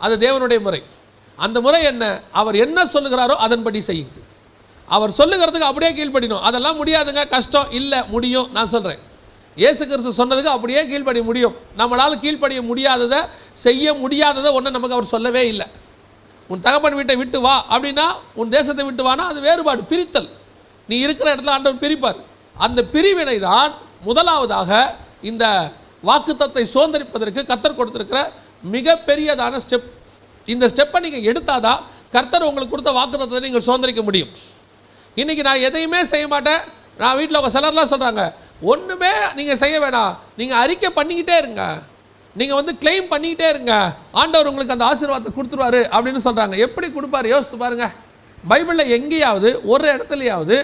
அது தேவனுடைய முறை. அந்த முறை என்ன, அவர் என்ன சொல்லுகிறாரோ அதன்படி செய்யுங்க. அவர் சொல்லுகிறதுக்கு அப்படியே கீழ்ப்படினோம். அதெல்லாம் முடியாதுங்க, கஷ்டம் இல்லை, முடியும். நான் சொல்கிறேன், இயேசு கிறிஸ்து சொன்னதுக்கு அப்படியே கீழ்ப்படிய முடியும். நம்மளால் கீழ்ப்படிய முடியாததை, செய்ய முடியாததை ஒன்று நமக்கு அவர் சொல்லவே இல்லை. உன் தகப்பன் வீட்டை விட்டு வா அப்படின்னா, உன் தேசத்தை விட்டு வானா அது வேறுபாடு, பிரித்தல். நீ இருக்கிற இடத்துல ஆண்டவர் பிரிப்பார். அந்த பிரிவினை தான் முதலாவதாக இந்த வாக்குத்தத்தை சுதந்திரிப்பதற்கு கர்த்தர் கொடுத்திருக்கிற மிகப்பெரியதான ஸ்டெப். இந்த ஸ்டெப்பை நீங்கள் எடுத்தாதான் கர்த்தர் உங்களுக்கு கொடுத்த வாக்குத்தத்தை நீங்கள் சுதந்திரிக்க முடியும். இன்றைக்கி நான் எதையுமே செய்ய மாட்டேன், நான் வீட்டில் உங்கள் சிலர்லாம் சொல்கிறாங்க, ஒன்றுமே நீங்கள் செய்ய வேணாம், நீங்கள் அறிக்கை பண்ணிக்கிட்டே இருங்க, நீங்கள் கிளைம் பண்ணிக்கிட்டே இருங்க, ஆண்டவர் உங்களுக்கு அந்த ஆசீர்வாதத்தை கொடுத்துருவாரு அப்படின்னு சொல்கிறாங்க. எப்படி கொடுப்பார் யோசித்து பாருங்கள். பைபிளில் எங்கேயாவது ஒரு இடத்துலையாவது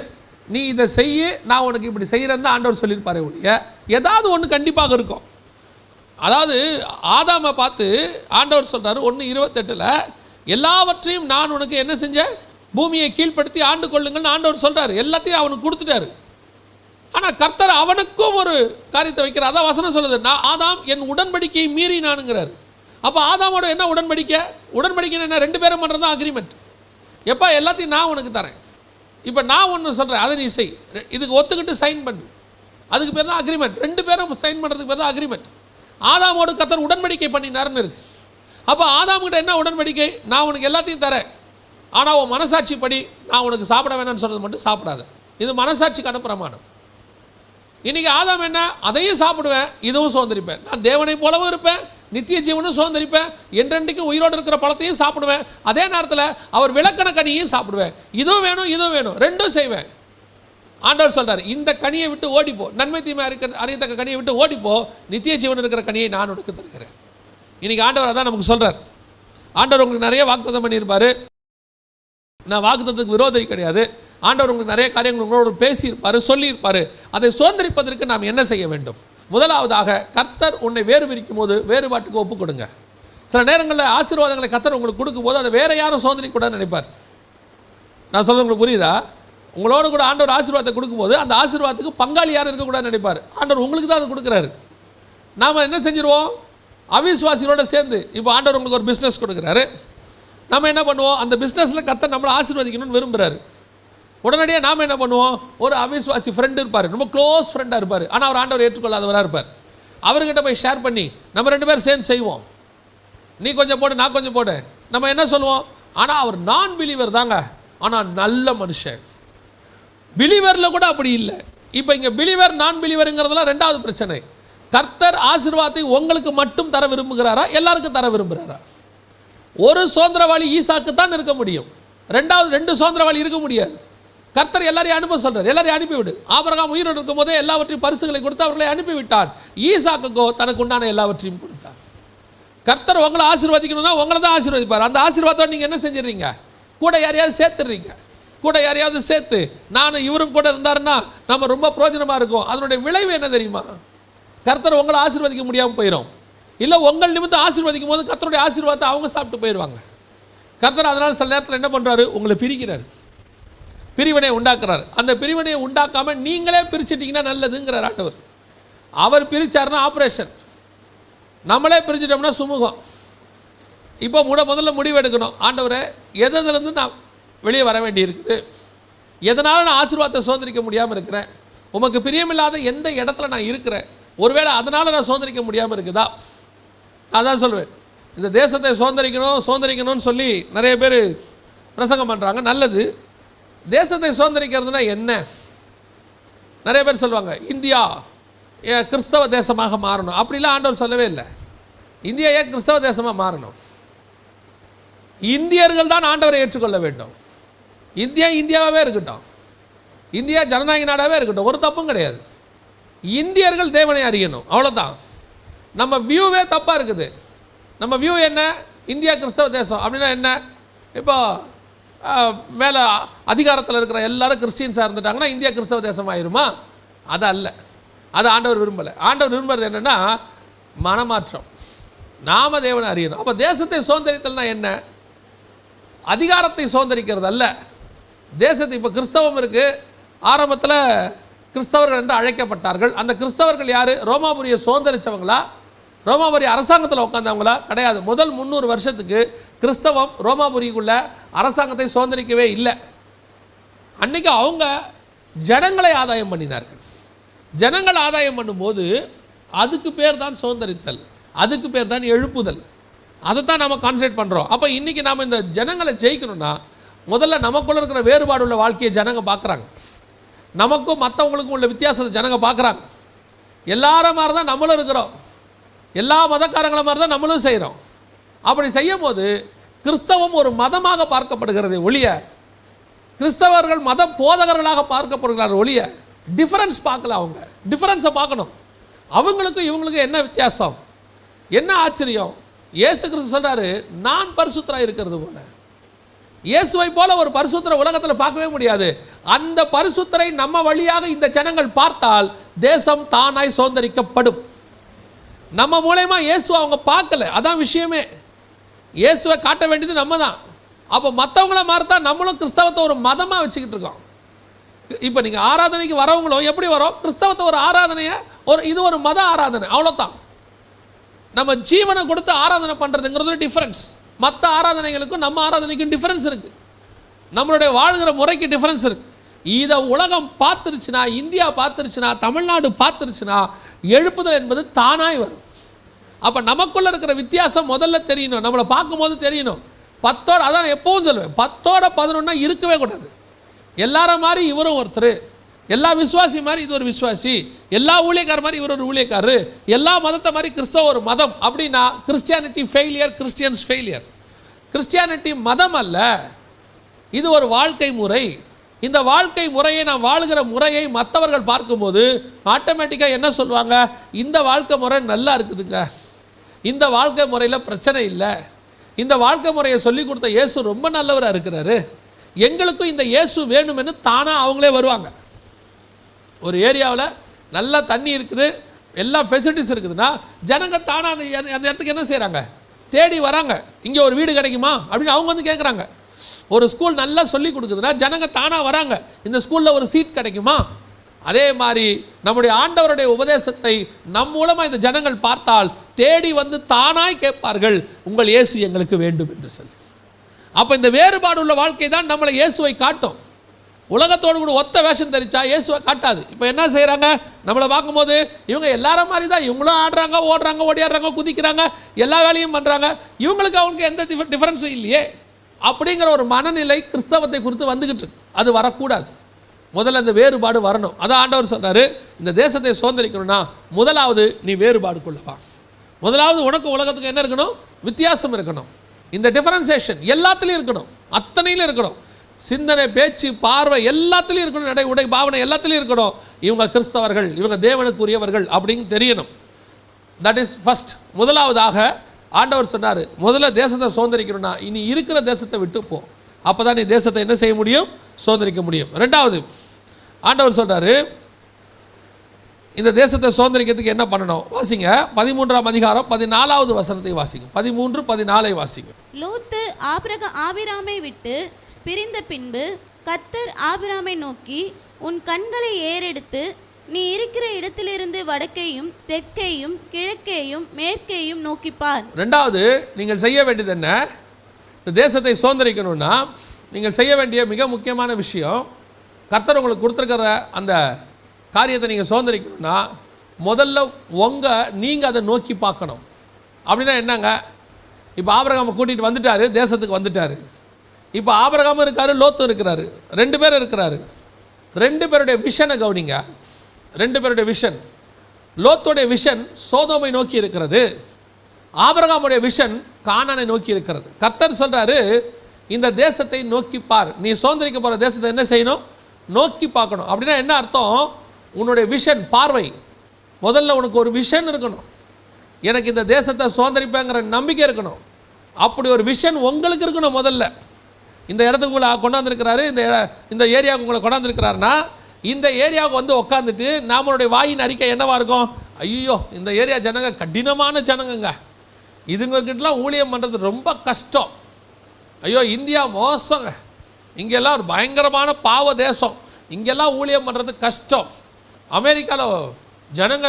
நீ இதை செய்ய, நான் உனக்கு இப்படி செய்கிறேன்னு தான் ஆண்டவர் சொல்லியிருப்பாரு ஒழிய, ஏதாவது ஒன்று கண்டிப்பாக இருக்கும். அதாவது ஆதாமை பார்த்து ஆண்டவர் சொல்கிறார் 1:28 எல்லாவற்றையும் நான் உனக்கு என்ன செஞ்சேன், பூமியை கீழ்ப்படுத்தி ஆண்டு கொள்ளுங்கள்னு ஆண்டவர் சொல்கிறார். எல்லாத்தையும் அவனுக்கு கொடுத்துட்டாரு. ஆனால் கர்த்தர் அவனுக்கும் ஒரு காரியத்தை வைக்கிறார். அதான் வசனம் சொல்லுது, நான் ஆதாம் என் உடன்படிக்கையை மீறினானுங்கிறார். அப்போ ஆதாமோட என்ன உடன்படிக்கை? உடன்படிக்கை என்ன? 2 பேரும் பண்ணுறது தான் அக்ரிமெண்ட். எப்போ எல்லாத்தையும் நான் உனக்கு தரேன், இப்போ நான் ஒன்று சொல்கிறேன், அதை நீ செய், இதுக்கு ஒத்துக்கிட்டு சைன் பண்ணு, அதுக்கு பேர் தான் அக்ரிமெண்ட். 2 பேரும் சைன் பண்ணுறதுக்கு பேர் தான் அக்ரிமெண்ட். ஆதாமோடு கர்த்தர் உடன்படிக்கை பண்ணினார்னு இருக்கு. அப்போ ஆதாம்கிட்ட என்ன உடன்படிக்கை? நான் உனக்கு எல்லாத்தையும் தரேன், ஆனால் உன் மனசாட்சிப்படி நான் உனக்கு சாப்பிட வேணாம்னு சொன்னது மட்டும் சாப்பிடாத. இது மனசாட்சிக்கான பிரமாணம். இன்றைக்கி ஆதாம் என்ன? அதையும் சாப்பிடுவேன், இதுவும் சுதந்திரிப்பேன், நான் தேவனை போலவும் இருப்பேன், நித்திய ஜீவனும் சுதந்திரிப்பேன், என்றென்றைக்கும் உயிரோடு இருக்கிற பழத்தையும் சாப்பிடுவேன், அதே நேரத்தில் அவர் விளக்கண கனியையும் சாப்பிடுவேன், இதுவும் வேணும் இதுவும் வேணும், 2ம் செய்வேன். ஆண்டவர் சொல்கிறார், இந்த கனியை விட்டு ஓடிப்போ, நன்மை தீமை அறியத்தக்க கனியை விட்டு ஓடிப்போ, நித்திய ஜீவன் இருக்கிற கனியை நான் உனக்கு தருகிறேன். இன்றைக்கி ஆண்டவர் அதான் நமக்கு சொல்கிறார். ஆண்டவர் உங்களுக்கு நிறைய வாக்குத்தத்தம் பண்ணியிருப்பார். நான் வாக்குத்தத்துக்கு விரோதி கிடையாது. ஆண்டவர் உங்களுக்கு நிறைய காரியங்கள் உங்களோடு பேசியிருப்பார், சொல்லியிருப்பார். அதை சுதந்திரிப்பதற்கு நாம் என்ன செய்ய வேண்டும்? முதலாவதாக கர்த்தர் உன்னை வேறு பிரிக்கும் போது வேறுபாட்டுக்கு ஒப்புக் கொடுங்க. சில நேரங்களில் ஆசீர்வாதங்களை கர்த்தர் உங்களுக்கு கொடுக்கும்போது அதை வேறு யாரும் சுதந்திரிக்கூடாதுன்னு நினைப்பார். நான் சொல்கிறது உங்களுக்கு புரியுதா? உங்களோட கூட ஆண்டவர் ஆசீர்வாதத்தை கொடுக்கும்போது அந்த ஆசீர்வாதத்துக்கு பங்காளி யாரும் இருக்கக்கூடாதுன்னு நினைப்பார். ஆண்டவர் உங்களுக்கு தான் அதை கொடுக்குறாரு. நாம் என்ன செஞ்சிருவோம்? அவிசுவாசிகளோட சேர்ந்து இப்போ ஆண்டவர் உங்களுக்கு ஒரு பிஸ்னஸ் கொடுக்குறாரு, நம்ம என்ன பண்ணுவோம்? அந்த பிஸ்னஸில் கர்த்தர் நம்மளை ஆசீர்வதிக்கணும்னு விரும்புகிறாரு. உடனடியாக நாம் என்ன பண்ணுவோம்? ஒரு அவிசுவாசி ஃப்ரெண்டு இருப்பார், ரொம்ப க்ளோஸ் ஃப்ரெண்டாக இருப்பார், ஆனால் அவர் ஆண்டவர் ஏற்றுக்கொள்ளாதவராக இருப்பார். அவர்கிட்ட போய் ஷேர் பண்ணி நம்ம 2 பேரும் சேர்ந்து செய்வோம், நீ கொஞ்சம் போடு நான் கொஞ்சம் போடு, நம்ம என்ன சொல்லுவோம்? ஆனால் அவர் நான் பிலீவர் தாங்க, ஆனால் நல்ல மனுஷன். பிலீவரில் கூட அப்படி இல்லை. இப்போ இங்கே பிலீவர் நான் பிலீவருங்கிறதுலாம் 2வது பிரச்சனை. கர்த்தர் ஆசீர்வாதத்தை உங்களுக்கு மட்டும் தர விரும்புகிறாரா, எல்லாருக்கும் தர விரும்புகிறாரா? ஒரு சுதந்திரவாளி ஈசாக்கு தான் இருக்க முடியும், 2 சுதந்திரவாளி இருக்க முடியாது. கர்த்தர் எல்லாரையும் அனுப்ப சொல்கிறார், எல்லாரையும் அனுப்பிவிடு. ஆபிரகாம் உயிரோடு இருக்கும் போதே எல்லாவற்றையும் பரிசுகளை கொடுத்து அவர்களை அனுப்பிவிட்டார். ஈசாக்குக்கோ தனக்கு உண்டான எல்லாவற்றையும் கொடுத்தார். கர்த்தர் உங்களை ஆசீர்வதிக்கணும்னா உங்களை தான் ஆசீர்வதிப்பார். அந்த ஆசீர்வாதத்தை நீங்கள் என்ன செஞ்சிடறீங்க? கூட யாரையாவது சேர்த்துடுறீங்க. கூட யாரையாவது சேர்த்து நான் இவரும் கூட இருந்தாருன்னா நம்ம ரொம்ப பிரயோஜனமாக இருக்கும். அதனுடைய விளைவு என்ன தெரியுமா? கர்த்தர் உங்களை ஆசீர்வதிக்க முடியாமல் போயிடும். இல்லை உங்கள் நிமித்தம் ஆசீர்வதிக்கும் போது கர்த்தருடைய ஆசீர்வாதத்தை அவங்க சாப்பிட்டு போயிடுவாங்க. கர்த்தர் அதனால் சில நேரத்தில் என்ன பண்ணுறாரு? உங்களை பிரிக்கிறார், பிரிவினை உண்டாக்குறாரு. அந்த பிரிவினையை உண்டாக்காமல் நீங்களே பிரிச்சுட்டிங்கன்னா நல்லதுங்கிறார் ஆண்டவர். அவர் பிரித்தார்னா ஆப்ரேஷன், நம்மளே பிரிச்சுட்டோம்னா சுமூகம். இப்போ முதல்ல முடிவு எடுக்கணும். ஆண்டவரை எதுலேருந்து நான் வெளியே வர வேண்டி இருக்குது, எதனால் நான் ஆசீர்வாதத்தை சுதந்திரிக்க முடியாமல் இருக்கிறேன், உமக்கு பிரியமில்லாத எந்த இடத்துல நான் இருக்கிறேன், ஒருவேளை அதனால் நான் சுதந்திரிக்க முடியாமல் இருக்குதா? நான் தான் சொல்லுவேன், இந்த தேசத்தை சுதந்திரிக்கணும்னு சொல்லி நிறைய பேர் பிரசங்கம் பண்ணுறாங்க, நல்லது. தேசத்தை சுதந்திரிக்கிறதுனா என்ன? நிறைய பேர் சொல்லுவாங்க இந்தியா கிறிஸ்தவ தேசமாக மாறணும். அப்படிலாம் ஆண்டவர் சொல்லவே இல்லை. இந்தியா ஏன் கிறிஸ்தவ தேசமாக மாறணும்? இந்தியர்கள் தான் ஆண்டவரை ஏற்றுக்கொள்ள வேண்டும். இந்தியா இந்தியாவாகவே இருக்கட்டும், இந்தியா ஜனநாயக நாடாகவே இருக்கட்டும், ஒரு தப்பும் கிடையாது. இந்தியர்கள் தேவனை அறியணும், அவ்வளோதான். நம்ம வியூவே தப்பாக இருக்குது. நம்ம வியூ என்ன? இந்தியா கிறிஸ்தவ தேசம் அப்படின்னா என்ன? இப்போ மேலே அதிகாரத்தில் இருக்கிற எல்லாரும் கிறிஸ்டின்ஸாக இருந்துட்டாங்கன்னா இந்தியா கிறிஸ்தவ தேசம் ஆயிருமா? அது அல்ல, அது ஆண்டவர் விரும்பலை. ஆண்டவர் விரும்புறது என்னென்னா மனமாற்றம். நாம தேவனை அறியணும். அப்போ தேசத்தை சுதந்திரித்தல்னா என்ன? அதிகாரத்தை சுதந்திரிக்கிறது அல்ல. தேசத்தை இப்போ கிறிஸ்தவம் இருக்குது, ஆரம்பத்தில் கிறிஸ்தவர்கள் என்று அழைக்கப்பட்டார்கள். அந்த கிறிஸ்தவர்கள் யார்? ரோமாபுரியை சுதந்திரித்தவங்களா, ரோமாபுரி அரசாங்கத்தில் உட்காந்தவங்களா? கிடையாது. முதல் 300 வருஷத்துக்கு கிறிஸ்தவம் ரோமாபுரிக்குள்ள அரசாங்கத்தை சுதந்திரிக்கவே இல்லை. அன்றைக்கி அவங்க ஜனங்களை ஆதாயம் பண்ணினார்கள். ஜனங்கள் ஆதாயம் பண்ணும்போது அதுக்கு பேர் தான் சுதந்திரித்தல், அதுக்கு பேர் தான் எழுப்புதல். அதை தான் நம்ம கான்சன்ட்ரேட் பண்ணுறோம். அப்போ இன்றைக்கி நாம் இந்த ஜனங்களை ஜெயிக்கணும்னா முதல்ல நமக்குள்ளே இருக்கிற வேறுபாடு உள்ள வாழ்க்கையை ஜனங்க பார்க்குறாங்க. நமக்கும் மற்றவங்களுக்கும் உள்ள வித்தியாசத்தை ஜனங்க பார்க்குறாங்க. எல்லாரும் மாதிரி தான் நம்மளும் இருக்கிறோம், எல்லா மதக்காரங்கள மாதிரி தான் நம்மளும் செய்கிறோம். அப்படி செய்யும் போது கிறிஸ்தவம் ஒரு மதமாக பார்க்கப்படுகிறது ஒழிய, கிறிஸ்தவர்கள் மத போதகர்களாக பார்க்கப்படுகிறார் ஒழிய டிஃபரன்ஸ் பார்க்கல. அவங்க டிஃபரன்ஸை பார்க்கணும். அவங்களுக்கும் இவங்களுக்கும் என்ன வித்தியாசம், என்ன ஆச்சரியம்? இயேசு கிறிஸ்து சொல்கிறாரு, நான் பரிசுத்தராக இருக்கிறது போல. இயேசுவை போல ஒரு பரிசுத்தரை உலகத்தில் பார்க்கவே முடியாது. அந்த பரிசுத்தரை நம்ம வழியாக இந்த ஜனங்கள் பார்த்தால் தேசம் தானாய் சுதந்திரிக்கப்படும். நம்ம மூலயமா இயேசுவை அவங்க பார்க்கல, அதான் விஷயமே. இயேசுவை காட்ட வேண்டியது நம்ம தான். அப்போ மற்றவங்கள மாதிரி தான் நம்மளும் கிறிஸ்தவத்தை ஒரு மதமாக வச்சுக்கிட்டு இருக்கோம். இப்போ நீங்கள் ஆராதனைக்கு வரவங்களும் எப்படி வரோம்? கிறிஸ்தவத்தை ஒரு ஆராதனையை இது ஒரு மத ஆராதனை, அவ்வளோதான். நம்ம ஜீவனை கொடுத்து ஆராதனை பண்ணுறதுங்கிறது டிஃப்ரென்ஸ். மற்ற ஆராதனைகளுக்கும் நம்ம ஆராதனைக்கும் டிஃப்ரென்ஸ் இருக்குது. நம்மளுடைய வாழ்கிற முறைக்கு டிஃப்ரென்ஸ் இருக்குது. இதை உலகம் பார்த்துருச்சுன்னா, இந்தியா பார்த்துருச்சுன்னா, தமிழ்நாடு பார்த்துருச்சுன்னா, எழுப்புதல் என்பது தானாய் வரும். அப்போ நமக்குள்ளே இருக்கிற வித்தியாசம் முதல்ல தெரியணும், நம்மளை பார்க்கும்போது தெரியணும். 10 அதான் எப்பவும் சொல்லுவேன், 10 11 இருக்கவே கூடாது. எல்லாரும் மாதிரி இவரும் ஒருத்தர், எல்லா விசுவாசி மாதிரி இது ஒரு விசுவாசி, எல்லா ஊழியக்கார மாதிரி இவர் ஒரு ஊழியக்காரர், எல்லா மதத்தை மாதிரி கிறிஸ்தவ ஒரு மதம் அப்படின்னா Christianity failure, Christians failure. Christianity மதம் அல்ல, இது ஒரு வாழ்க்கை முறை. இந்த வாழ்க்கை முறையை, நான் வாழுகிற முறையை மற்றவர்கள் பார்க்கும்போது ஆட்டோமேட்டிக்காக என்ன சொல்லுவாங்க? இந்த வாழ்க்கை முறை நல்லா இருக்குதுங்க, இந்த வாழ்க்கை முறையில் பிரச்சனை இல்லை, இந்த வாழ்க்கை முறையை சொல்லி கொடுத்த இயேசு ரொம்ப நல்லவராக இருக்கிறாரு, எங்களுக்கும் இந்த இயேசு வேணுமென்னு தானாக அவங்களே வருவாங்க. ஒரு ஏரியாவில் நல்லா தண்ணி இருக்குது, எல்லா ஃபெசிலிட்டிஸ் இருக்குதுன்னா ஜனங்க தானாக அந்த இடத்துக்கு என்ன செய்கிறாங்க? தேடி வராங்க. இங்கே ஒரு வீடு கிடைக்குமா அப்படின்னு அவங்க வந்து கேட்குறாங்க. ஒரு ஸ்கூல் நல்லா சொல்லி கொடுக்குதுன்னா ஜனங்க தானாக வராங்க, இந்த ஸ்கூலில் ஒரு சீட் கிடைக்குமா? அதே மாதிரி நம்முடைய ஆண்டவருடைய உபதேசத்தை நம் மூலமாக இந்த ஜனங்கள் பார்த்தால் தேடி வந்து தானாய் கேட்பார்கள், உங்கள் இயேசு எங்களுக்கு வேண்டும் என்று சொல்லி. அப்போ இந்த வேறுபாடு உள்ள வாழ்க்கை தான் நம்மளை இயேசுவை காட்டும். உலகத்தோடு கூட ஒத்த வேஷம் தெரிச்சா இயேசுவை காட்டாது. இப்போ என்ன செய்கிறாங்க? நம்மளை பார்க்கும்போது இவங்க எல்லாரும் மாதிரி தான், இவங்களும் ஆடுறாங்க, ஓடுறாங்க, ஓடியாடுறாங்க, குதிக்கிறாங்க, எல்லா வேலையும் பண்ணுறாங்க, இவங்களுக்கு அவங்களுக்கு எந்த டிஃபரன்ஸும் இல்லையே அப்படிங்கிற ஒரு மனநிலை கிறிஸ்தவத்தை குறித்து வந்துக்கிட்டு இருக்கு. அது வரக்கூடாது. முதல்ல இந்த வேறுபாடு வரணும். அதான் ஆண்டவர் சொல்கிறாரு, இந்த தேசத்தை சுதந்திரிக்கணும்னா முதலாவது நீ வேறுபாடுக்குள்ளவா. முதலாவது உனக்கு உலகத்துக்கு என்ன இருக்கணும்? வித்தியாசம் இருக்கணும். இந்த டிஃபரன்சியேஷன் எல்லாத்துலேயும் இருக்கணும், அத்தனையிலும் இருக்கணும். சிந்தனை, பேச்சு, பார்வை எல்லாத்துலேயும் இருக்கணும், நடை, உடை, பாவனை எல்லாத்துலேயும் இருக்கணும். இவங்க கிறிஸ்தவர்கள், இவங்க தேவனுக்குரியவர்கள் அப்படின்னு தெரியணும். That is first. முதலாவதாக ஆண்டவர் சொன்னார், முதல்ல தேசத்தை சுதந்திரிக்கணும்னா இனி இருக்கிற தேசத்தை விட்டு போ, அப்போ தான் நீ தேசத்தை என்ன செய்ய முடியும்? சுதந்திரிக்க முடியும். ரெண்டாவது ஆண்டவர் சொல்கிறாரு, இந்த தேசத்தை சுதந்திரிக்கிறதுக்கு என்ன பண்ணணும்? வாசிங்க 13ஆம் அதிகாரம் 14வது வசனத்தை வாசிங்க. 13, 14 வாசிங்க. லோத்து ஆபிராமை விட்டு பிரிந்த பின்பு கர்த்தர் ஆபிராமை நோக்கி, உன் கண்களை ஏறெடுத்து நீ இருக்கிற இடத்திலிருந்து வடக்கையும் தெற்கையும் கிழக்கையும் மேற்கையும் நோக்கிப்பார். ரெண்டாவது நீங்கள் செய்ய வேண்டியது என்ன? இந்த தேசத்தை சுதந்திரிக்கணும்னா நீங்கள் செய்ய வேண்டிய மிக முக்கியமான விஷயம், கர்த்தர் உங்களுக்கு கொடுத்துருக்கிற அந்த காரியத்தை நீங்கள் சுதந்திரிக்கணும்னா முதல்ல நீங்கள் அதை நோக்கி பார்க்கணும். அப்படின்னா என்னங்க? இப்போ ஆபிரகாமை கூட்டிகிட்டு வந்துட்டார், தேசத்துக்கு வந்துட்டார். இப்போ ஆபிரகாமும் இருக்கார், லோத்தும் இருக்கிறாரு, 2 பேர் இருக்கிறாரு. 2 பேருடைய விஷனை கவனிங்க. 2 பேருடைய விஷன். லோத்துடைய விஷன் சோதோமை நோக்கி இருக்கிறது, ஆபிரகாமுடைய விஷன் கானானை நோக்கி இருக்கிறது. கர்த்தர் சொல்கிறாரு, இந்த தேசத்தை நோக்கி பார், நீ சுதந்திரிக்க போகிற தேசத்தை என்ன செய்யணும்? நோக்கி பார்க்கணும். அப்படின்னா என்ன அர்த்தம்? உன்னுடைய விஷன், பார்வை, முதல்ல உனக்கு ஒரு விஷன் இருக்கணும். எனக்கு இந்த தேசத்தை சுதந்திரிப்பேங்கிற நம்பிக்கை இருக்கணும். அப்படி ஒரு விஷன் உங்களுக்கு இருக்கணும். முதல்ல இந்த இடத்துக்கு உங்களை கொண்டாந்துருக்கிறாரு, இந்த ஏரியாவுக்கு உங்களை கொண்டாந்துருக்கிறாருன்னா இந்த ஏரியாவுக்கு வந்து உட்காந்துட்டு நம்மளுடைய வாயின் அறிக்கை என்னவாக இருக்கும்? ஐயோ, இந்த ஏரியா ஜனங்க கடினமான ஜனங்கங்க, இதுங்கக்கிட்டலாம் ஊழியம் பண்ணுறது ரொம்ப கஷ்டம். ஐயோ, இந்தியா மோசங்க, இங்கெல்லாம் ஒரு பயங்கரமான பாவ தேசம், இங்கெல்லாம் ஊழியம் பண்ணுறது கஷ்டம். அமெரிக்காவில் ஜனங்க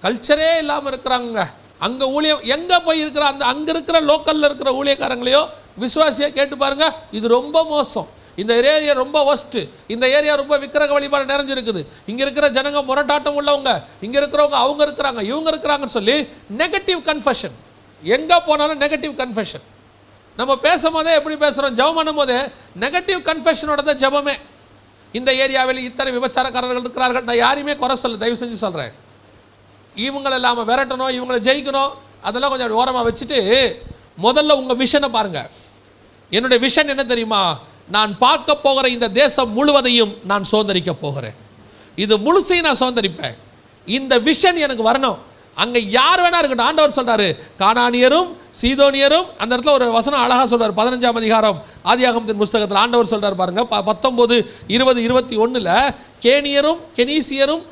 கல்ச்சரே இல்லாமல் இருக்கிறாங்க, அங்கே ஊழியம் எங்கே போய் இருக்கிற அங்கே இருக்கிற லோக்கலில் இருக்கிற ஊழியக்காரங்களையோ விசுவாசியை கேட்டு பாருங்க, இது ரொம்ப மோசம், இந்த ஏரியா ரொம்ப ஒஸ்ட்டு, இந்த ஏரியா ரொம்ப விக்கிரக வழிபாடு நிறைஞ்சிருக்குது, இங்கே இருக்கிற ஜனங்க முரட்டாட்டம் உள்ளவங்க, இங்கே இருக்கிறவங்க அவங்க இருக்கிறாங்க, இவங்க இருக்கிறாங்கன்னு சொல்லி நெகட்டிவ் கன்ஃபெஷன். எங்கே போனாலும் நெகட்டிவ் கன்ஃபெஷன். நம்ம பேசும் போதே எப்படி பேசுகிறோம்? ஜெபம் பண்ணும் போதே நெகட்டிவ் கன்ஃபெஷனோட தான் ஜெபமே. இந்த ஏரியாவில் இத்தனை விபச்சாரக்காரர்கள் இருக்கிறார்கள். நான் யாரையுமே குறை சொல்ல, தயவு செஞ்சு சொல்கிறேன். இவங்களை இல்லாமல் விரட்டணும், இவங்களை ஜெயிக்கணும், அதெல்லாம் கொஞ்சம் ஓரமாக வச்சுட்டு முதல்ல உங்கள் விஷனை பாருங்கள். என்னுடைய விஷன் என்ன தெரியுமா? நான் பார்க்க போகிற இந்த தேசம் முழுவதையும் நான் சுதந்திரிக்க போகிறேன், இது முழுசையும் நான் சுதந்திரிப்பேன். இந்த விஷன் எனக்கு வரணும். அங்கே யார் வேணா இருக்கட்டும். ஆண்டவர் சொல்கிறாரு, கானானியரும் சீதோனியரும், அந்த இடத்துல ஒரு வசனம் அழகாக சொல்கிறார், 15ஆம் அதிகாரம் ஆதியாகமத்தின் புஸ்தகத்தில் ஆண்டவர் சொல்கிறார் பாருங்கள், 19, 20, 21 கேனியரும் கெனீசியரும்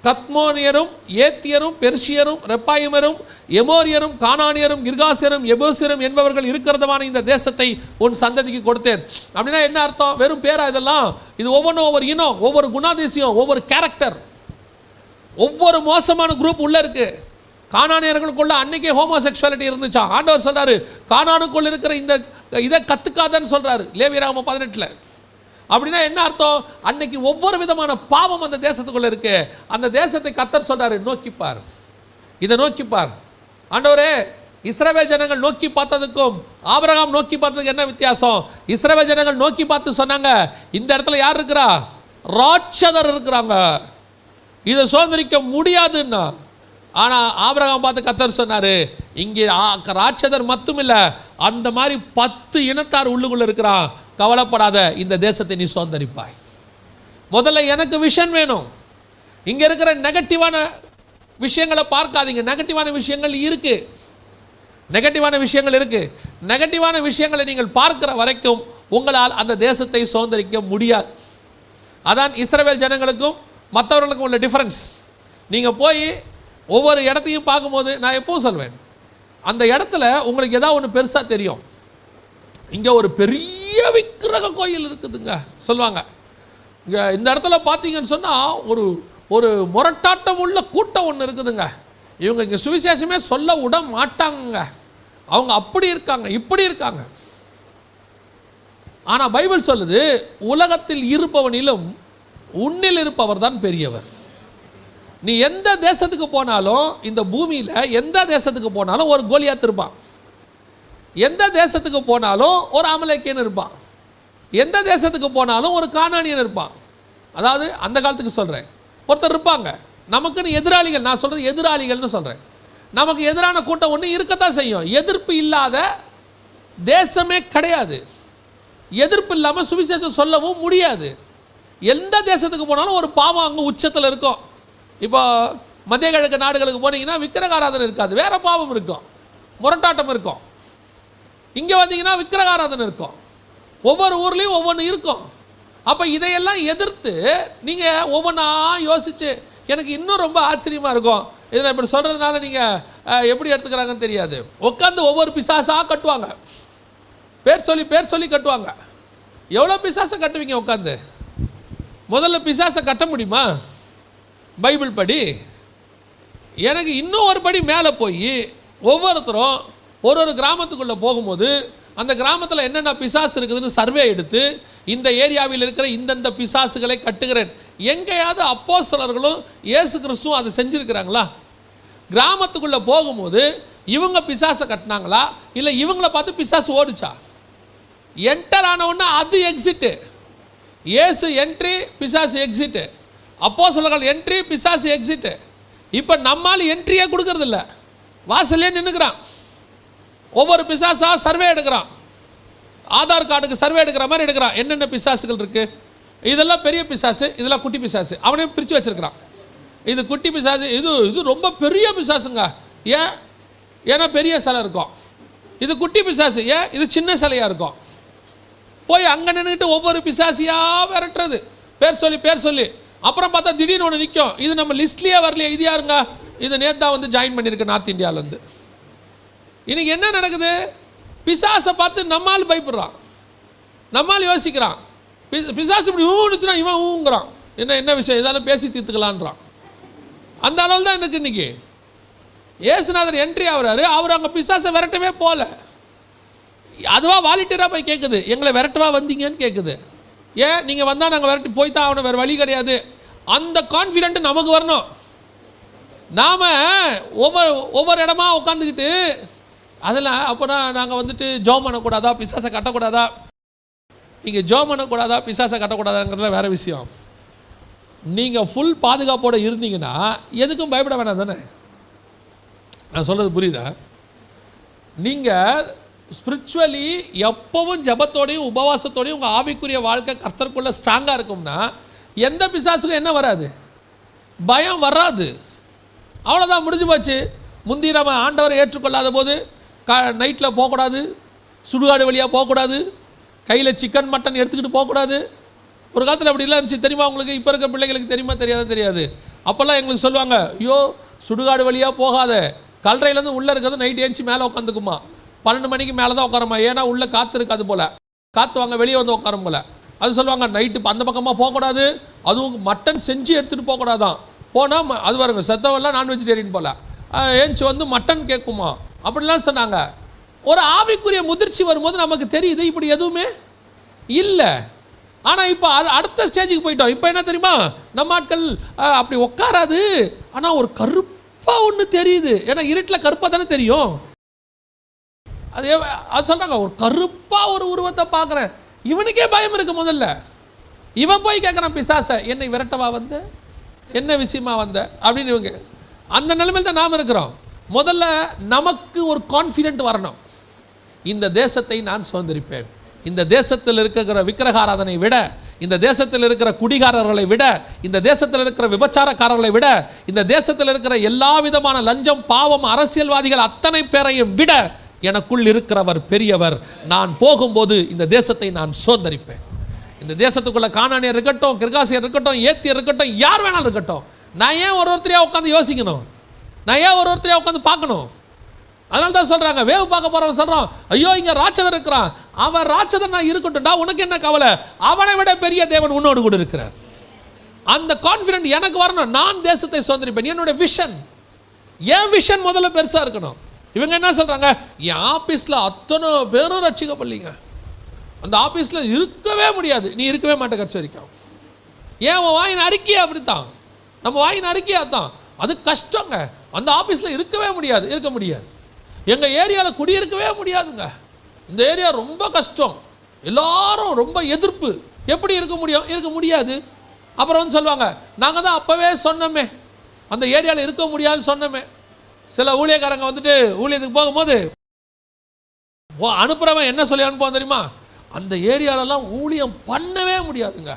கத்மோனியரும் ஏத்தியரும் பெர்ஷியரும் ரெப்பாயிமரும் எமோரியரும் கானானியரும் கிர்காசியரும் எபூசியரும் என்பவர்கள் இருக்கிறதுமான இந்த தேசத்தை உன் சந்ததிக்கு கொடுத்தேன். அப்படின்னா என்ன அர்த்தம்? வெறும் பேரா இதெல்லாம்? இது ஒவ்வொன்றும் ஒவ்வொரு இனம், ஒவ்வொரு குணாதிசயம், ஒவ்வொரு கேரக்டர், ஒவ்வொரு மோசமான குரூப் உள்ள இருக்கு. கானானியர்களுக்குள்ள அன்னைக்கே ஹோமோசெக்சுவாலிட்டி இருந்துச்சா? ஆண்டவர் சொல்றாரு கானானுக்குள்ள இருக்கிற இந்த இதை கத்துக்காதன்னு சொல்றாரு லேவியராகமம் 18. அப்படின்னா என்ன அர்த்தம்? அன்னைக்கு ஒவ்வொரு விதமான பாவம் அந்த தேசத்துக்குள்ள இருக்கு. அந்த தேசத்தை கர்த்தர் சொல்றாரு நோக்கிப்பார், இதை நோக்கிப்பார். ஆண்டவரே, இஸ்ரவேல் ஜனங்கள் நோக்கி பார்த்ததுக்கும் ஆபிரகாம் நோக்கி பார்த்ததுக்கு என்ன வித்தியாசம்? இஸ்ரவேல் ஜனங்கள் நோக்கி பார்த்து சொன்னாங்க, இந்த இடத்துல யார் இருக்கிறா? ராட்சதர் இருக்கிறாங்க, இதை சுதந்திரிக்க முடியாதுன்னா. ஆனால் ஆபிரகாம் பார்த்து கர்த்தர் சொன்னார், இங்கே ராட்சதர் மட்டும் இல்லை, அந்த மாதிரி 10 இனத்தார் உள்ளுக்குள்ளே இருக்கிறான், கவலைப்படாத, இந்த தேசத்தை நீ சுதந்திரிப்பாய். முதல்ல எனக்கு விஷன் வேணும். இங்கே இருக்கிற நெகட்டிவான விஷயங்களை பார்க்காதீங்க. நெகட்டிவான விஷயங்கள் இருக்குது, நெகட்டிவான விஷயங்கள் இருக்குது. நெகட்டிவான விஷயங்களை நீங்கள் பார்க்கிற வரைக்கும் உங்களால் அந்த தேசத்தை சுதந்திரிக்க முடியாது. அதான் இஸ்ரவேல் ஜனங்களுக்கும் மற்றவர்களுக்கும் உள்ள டிஃப்ரென்ஸ். நீங்கள் போய் ஒவ்வொரு இடத்தையும் பார்க்கும்போது நான் எப்பவும் சொல்வேன், அந்த இடத்துல உங்களுக்கு ஏதாவது ஒன்று பெருசாக தெரியும். இங்கே ஒரு பெரிய விக்கிரக கோயில் இருக்குதுங்க சொல்லுவாங்க. இங்கே இந்த இடத்துல பார்த்தீங்கன்னு சொன்னால் ஒரு முரட்டாட்டம் உள்ள கூட்டம் ஒன்று இருக்குதுங்க. இவங்க இங்கே சுவிசேஷமே சொல்ல விட மாட்டாங்க. அவங்க அப்படி இருக்காங்க, இப்படி இருக்காங்க. ஆனால் பைபிள் சொல்லுது, உலகத்தில் இருப்பவனிலும் உன்னில் இருப்பவர் தான் பெரியவர். நீ எந்த தேசத்துக்கு போனாலும், இந்த பூமியில் எந்த தேசத்துக்கு போனாலும் ஒரு கோலியாத் இருப்பான், எந்த தேசத்துக்கு போனாலும் ஒரு அமலேக்கியன் இருப்பான், எந்த தேசத்துக்கு போனாலும் ஒரு கானானியன் இருப்பான். அதாவது அந்த காலத்துக்கு சொல்கிறேன், ஒருத்தர் இருப்பாங்க. நமக்குன்னு எதிராளிகள், நான் சொல்கிறது எதிராளிகள்னு சொல்கிறேன். நமக்கு எதிரான கூட்டம் ஒன்று இருக்கத்தான் செய்யும். எதிர்ப்பு இல்லாத தேசமே கிடையாது. எதிர்ப்பு இல்லாமல் சுவிசேஷம் சொல்லவும் முடியாது. எந்த தேசத்துக்கு போனாலும் ஒரு பாவம் அங்கே உச்சத்தில் இருக்கும். இப்போ மத்திய கிழக்கு நாடுகளுக்கு போனீங்கன்னா விக்கிரகாராதனை இருக்காது, வேறு பாவம் இருக்கும், முரட்டாட்டம் இருக்கும். இங்கே வந்தீங்கன்னா விக்கிரகாராதனை இருக்கும். ஒவ்வொரு ஊர்லேயும் ஒவ்வொன்று இருக்கும். அப்போ இதையெல்லாம் எதிர்த்து நீங்கள் ஒவ்வொன்றா யோசித்து, எனக்கு இன்னும் ரொம்ப ஆச்சரியமாக இருக்கும். இதில் இப்படி சொல்கிறதுனால நீங்கள் எப்படி எடுத்துக்கிறாங்கன்னு தெரியாது. உட்காந்து ஒவ்வொரு பிசாசாக கட்டுவாங்க, பேர் சொல்லி கட்டுவாங்க. எவ்வளோ பிசாசை கட்டுவீங்க உட்காந்து? முதல்ல பிசாசை கட்ட முடியுமா? பைபிள் படி. எனக்கு இன்னும் ஒரு படி மேலே போய் ஒவ்வொருத்தரும் ஒரு கிராமத்துக்குள்ளே போகும்போது அந்த கிராமத்தில் என்னென்ன பிசாசு இருக்குதுன்னு சர்வே எடுத்து இந்த ஏரியாவில் இருக்கிற இந்தந்த பிசாசுகளை கட்டுகிறேன். எங்கேயாவது அப்போஸ்தலர்களும் இயேசு கிறிஸ்துவும் அதை செஞ்சுருக்கிறாங்களா? கிராமத்துக்குள்ளே போகும்போது இவங்க பிசாசை கட்டினாங்களா, இல்லை இவங்கள பார்த்து பிசாசு ஓடிச்சா? என்டர் ஆனவுடனே அது எக்ஸிட்டு. இயேசு என்ட்ரி, பிசாசு எக்ஸிட்டு. அப்போஸ்தலர்கள் என்ட்ரி, பிசாசு எக்ஸிட்டு. இப்போ நம்மால் என்ட்ரியே கொடுக்கறதில்ல, வாசல்லே நின்றுக்கிறான். ஒவ்வொரு பிசாசாக சர்வே எடுக்கிறான், ஆதார் கார்டுக்கு சர்வே எடுக்கிற மாதிரி எடுக்கிறான். என்னென்ன பிசாசுகள் இருக்குது, இதெல்லாம் பெரிய பிசாசு, இதெல்லாம் குட்டி பிசாசு. அவனையும் பிரித்து வச்சுருக்கிறான். இது குட்டி பிசாசு, இது ரொம்ப பெரிய பிசாசுங்க. ஏன்னா பெரிய சிலை இருக்கும். இது குட்டி பிசாசு, இது சின்ன சிலையாக இருக்கும். போய் அங்கே நின்றுக்கிட்டு ஒவ்வொரு பிசாசியாக விரட்டுறது, பேர் சொல்லி. அப்புறம் பார்த்தா திடீர்னு ஒன்று நிற்கும், இது நம்ம லிஸ்ட்லேயே வரலையே, இது யாருங்க, இது நேத்தா வந்து ஜாயின் பண்ணியிருக்கு நார்த் இந்தியாவிலேருந்து. இன்றைக்கி என்ன நடக்குது? பிசாசை பார்த்து நம்மால் பயப்படுறான், நம்மால் யோசிக்கிறான். பிசாசு இப்படி ஊனுச்சுன்னா இவன் ஊங்குறான், என்ன விஷயம், இதெல்லாம் பேசி தீர்த்துக்கலான்றான். அந்த அளவில் தான் எனக்கு இன்றைக்கி ஏசுநாதர் என்ட்ரி ஆகிறாரு. அவர் அங்கே பிசாசை விரட்டவே போகல, அதுவாக வாலிட்டராக போய் கேட்குது, எங்களை விரட்டவா வந்தீங்கன்னு கேட்குது. ஏன் நீங்கள் வந்தால் நாங்கள் விரட்டி போய் தான் ஆகணும், வேறு வழி கிடையாது. அந்த கான்ஃபிடென்ட் நமக்கு வரணும். நாம் ஒவ்வொரு இடமா உட்காந்துக்கிட்டு அதில் அப்போனா நாங்கள் வந்துட்டு ஜோம் பண்ணக்கூடாதா, பிசாசை கட்டக்கூடாதா? நீங்கள் ஜோம் பண்ணக்கூடாதா, பிசாசை கட்டக்கூடாதாங்கிறதுல வேறு விஷயம். நீங்கள் ஃபுல் பாதுகாப்போடு இருந்தீங்கன்னா எதுக்கும் பயப்பட வேணாம் தானே? நான் சொல்கிறது புரியுதா? நீங்கள் ஸ்பிரிச்சுவலி எப்பவும் ஜபத்தோடையும் உபவாசத்தோடையும் உங்கள் ஆவிக்குரிய வாழ்க்கை கர்த்தருக்குள்ளே ஸ்ட்ராங்காக இருக்கும்னா எந்த பிசாசுக்கும் என்ன வராது, பயம் வராது. அவ்வளோதான், முடிஞ்சு போச்சு. முந்தி நம்ம ஆண்டவரை ஏற்றுக்கொள்ளாத போது நைட்டில் போகக்கூடாது, சுடுகாடு வழியாக போகக்கூடாது, கையில் சிக்கன் மட்டன் எடுத்துக்கிட்டு போகக்கூடாது. ஒரு காலத்தில் அப்படி இல்லை இருந்துச்சு தெரியுமா உங்களுக்கு? இப்போ இருக்க பிள்ளைகளுக்கு தெரியுமா தெரியாது. அப்போல்லாம் எங்களுக்கு சொல்லுவாங்க, ஐயோ சுடுகாடு வழியாக போகாத, கல்லறையிலேருந்து உள்ளே இருக்கிறது நைட் ஏஞ்சி மேலே உட்காந்துக்குமா, 12 மணிக்கு மேலே தான் உட்காரமா, ஏன்னா உள்ளே காற்று இருக்காது போல், காற்று வாங்க வெளியே வந்து உட்காரும் போல். அது சொல்லுவாங்க நைட்டு அந்த பக்கமாக போகக்கூடாது, அதுவும் மட்டன் செஞ்சு எடுத்துகிட்டு போகக்கூடாதான், போனால் அது பாருங்க செத்தவெல்லாம் நான் வெஜிடேரியன் போல் ஏஞ்சி வந்து மட்டன் கேட்குமா, அப்படிலாம் சொன்னாங்க. ஒரு ஆவிக்குரிய முதிர்ச்சி வரும்போது நமக்கு தெரியுது இப்படி எதுவுமே இல்லை. ஆனால் இப்போ அடுத்த ஸ்டேஜுக்கு போயிட்டோம். இப்போ என்ன தெரியுமா, நம்ம ஆட்கள் அப்படி உட்காராது, ஆனால் ஒரு கருப்பாக ஒன்று தெரியுது. ஏன்னா இருட்டில் கருப்பாக தானே தெரியும். அது சொல்கிறாங்க, ஒரு கருப்பாக ஒரு உருவத்தை பார்க்குறேன், இவனுக்கே பயம் இருக்கு. முதல்ல இவன் போய் கேட்குறான் பிசாசை, என்னை விரட்டவா வந்த, என்ன விஷயமா வந்த அப்படின்னு. இவங்க அந்த நிலைமையில் தான் நாம் இருக்கிறோம். முதல்ல நமக்கு ஒரு கான்ஃபிடென்ட் வரணும், இந்த தேசத்தை நான் சுதந்திரிப்பேன். இந்த தேசத்தில் இருக்கிற விக்கிரகாராதனை விட, இந்த தேசத்தில் இருக்கிற குடிகாரர்களை விட, இந்த தேசத்தில் இருக்கிற விபச்சாரக்காரர்களை விட, இந்த தேசத்தில் இருக்கிற எல்லா விதமான லஞ்சம் பாவம் அரசியல்வாதிகள் அத்தனை பேரையும் விட எனக்குள் இருக்கிறவர் பெரியவர். நான் போகும்போது இந்த தேசத்தை நான் சுதந்திரிப்பேன். இந்த தேசத்துக்குள்ள கானானியர் இருக்கட்டும், கிர்காசியர் இருக்கட்டும், ஏத்தியர் இருக்கட்டும், யார் வேணாலும் இருக்கட்டும், நான் ஏன் ஒருத்தரையா உட்காந்து யோசிக்கணும், நான் ஏன் ஒருத்தரையா உட்காந்து பார்க்கணும்? அதனால தான் சொல்கிறாங்க, வேவு பார்க்க போகிறவன் சொல்கிறான், ஐயோ இங்கே ராட்சதன் இருக்கிறான், அவன் ராட்சதன் நான் இருக்கட்டும்டா, உனக்கு என்ன கவலை, அவனை விட பெரிய தேவன் உன்னோடு கூட இருக்கிறார். அந்த கான்ஃபிடென்ட் எனக்கு வரணும். நான் தேசத்தை சுதந்திரிப்பேன். என்னோட விஷன், என் விஷன் முதல்ல பெருசாக இருக்கணும். இவங்க என்ன சொல்கிறாங்க, என் ஆஃபீஸில் அத்தனை பேரும் ரட்சிக்கப்படலைங்க, அந்த ஆஃபீஸில் இருக்கவே முடியாது, நீ இருக்கவே மாட்டே கட்சி வரைக்கும். ஏன் உன் வாயின் அறிக்கையா அப்படித்தான், நம்ம வாயின் அறிக்கையா தான், அது கஷ்டங்க. அந்த ஆஃபீஸில் இருக்கவே முடியாது, இருக்க முடியாது. எங்கள் ஏரியாவில் குடியிருக்கவே முடியாதுங்க, இந்த ஏரியா ரொம்ப கஷ்டம், எல்லாரும் ரொம்ப எதிர்ப்பு, எப்படி இருக்க முடியும், இருக்க முடியாது. அப்புறம் வந்து சொல்லுவாங்க, நாங்கள் தான் அப்போவே சொன்னோமே அந்த ஏரியாவில் இருக்க முடியாதுன்னு சொன்னோமே. சில ஊழியக்காரங்க வந்துட்டு ஊழியத்துக்கு போகும்போது அனுப்புகிறவன் என்ன சொல்லி அனுப்புவான் தெரியுமா, அந்த ஏரியாலெல்லாம் ஊழியம் பண்ணவே முடியாதுங்க,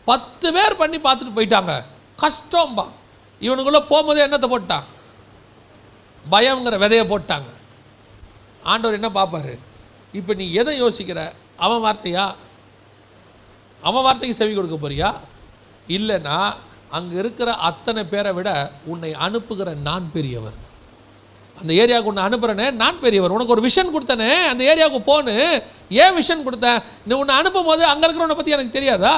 10 பேர் பண்ணி பார்த்துட்டு போயிட்டாங்க, கஷ்டம்பா. இவனுக்குள்ளே போகும்போதே என்னத்தை போட்டான், பயங்கிற விதையை போட்டாங்க. ஆண்டவர் என்ன பார்ப்பாரு, இப்போ நீ எதை யோசிக்கிற, அவன் வார்த்தையா, அவன் வார்த்தைக்கு செவி கொடுக்க போறியா, இல்லைன்னா அங்கே இருக்கிற அத்தனை பேரை விட உன்னை அனுப்புகிற நான் பெரியவர். அந்த ஏரியாவுக்கு உன்னை அனுப்புகிறேனே நான் பெரியவர். உனக்கு ஒரு விஷன் கொடுத்தனே, அந்த ஏரியாவுக்கு போன்னு, ஏன் விஷன் கொடுத்தேன், நீ உன்னை அனுப்பும் போது அங்கே இருக்கிறவனை பற்றி எனக்கு தெரியாதா,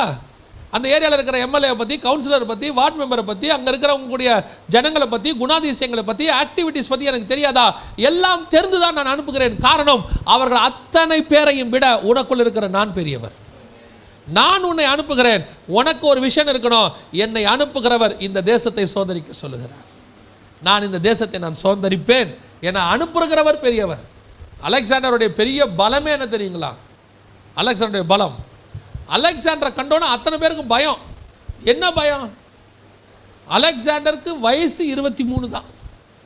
அந்த ஏரியாவில் இருக்கிற எம்எல்ஏ பற்றி, கவுன்சிலரை பற்றி, வார்டு மெம்பரை பற்றி, அங்கே இருக்கிறவங்களுடைய ஜனங்களை பற்றி, குணாதிசயங்களை பற்றி, ஆக்டிவிட்டீஸ் பற்றி எனக்கு தெரியாதா, எல்லாம் தெரிந்து தான் நான் அனுப்புகிறேன். காரணம், அவர்கள் அத்தனை பேரையும் விட உனக்குள் இருக்கிற நான் பெரியவர். நான் உன்னை அனுப்புகிறேன், உனக்கு ஒரு விஷயம் இருக்கணும், என்னை அனுப்புகிறவர் இந்த தேசத்தை சோதரிக்க சொல்லுகிறார். நான் இந்த தேசத்தை நான் சோதரிப்பேன், என்னை அனுப்புகிறவர் பெரியவர். அலெக்சாண்டருடைய பெரிய பலமே என்ன தெரியுங்களா, அலெக்சாண்டருடைய பலம், அலெக்சாண்டரை கண்டோன்னா அத்தனை பேருக்கு பயம். என்ன பயம், அலெக்சாண்டருக்கு வயசு 23 தான்,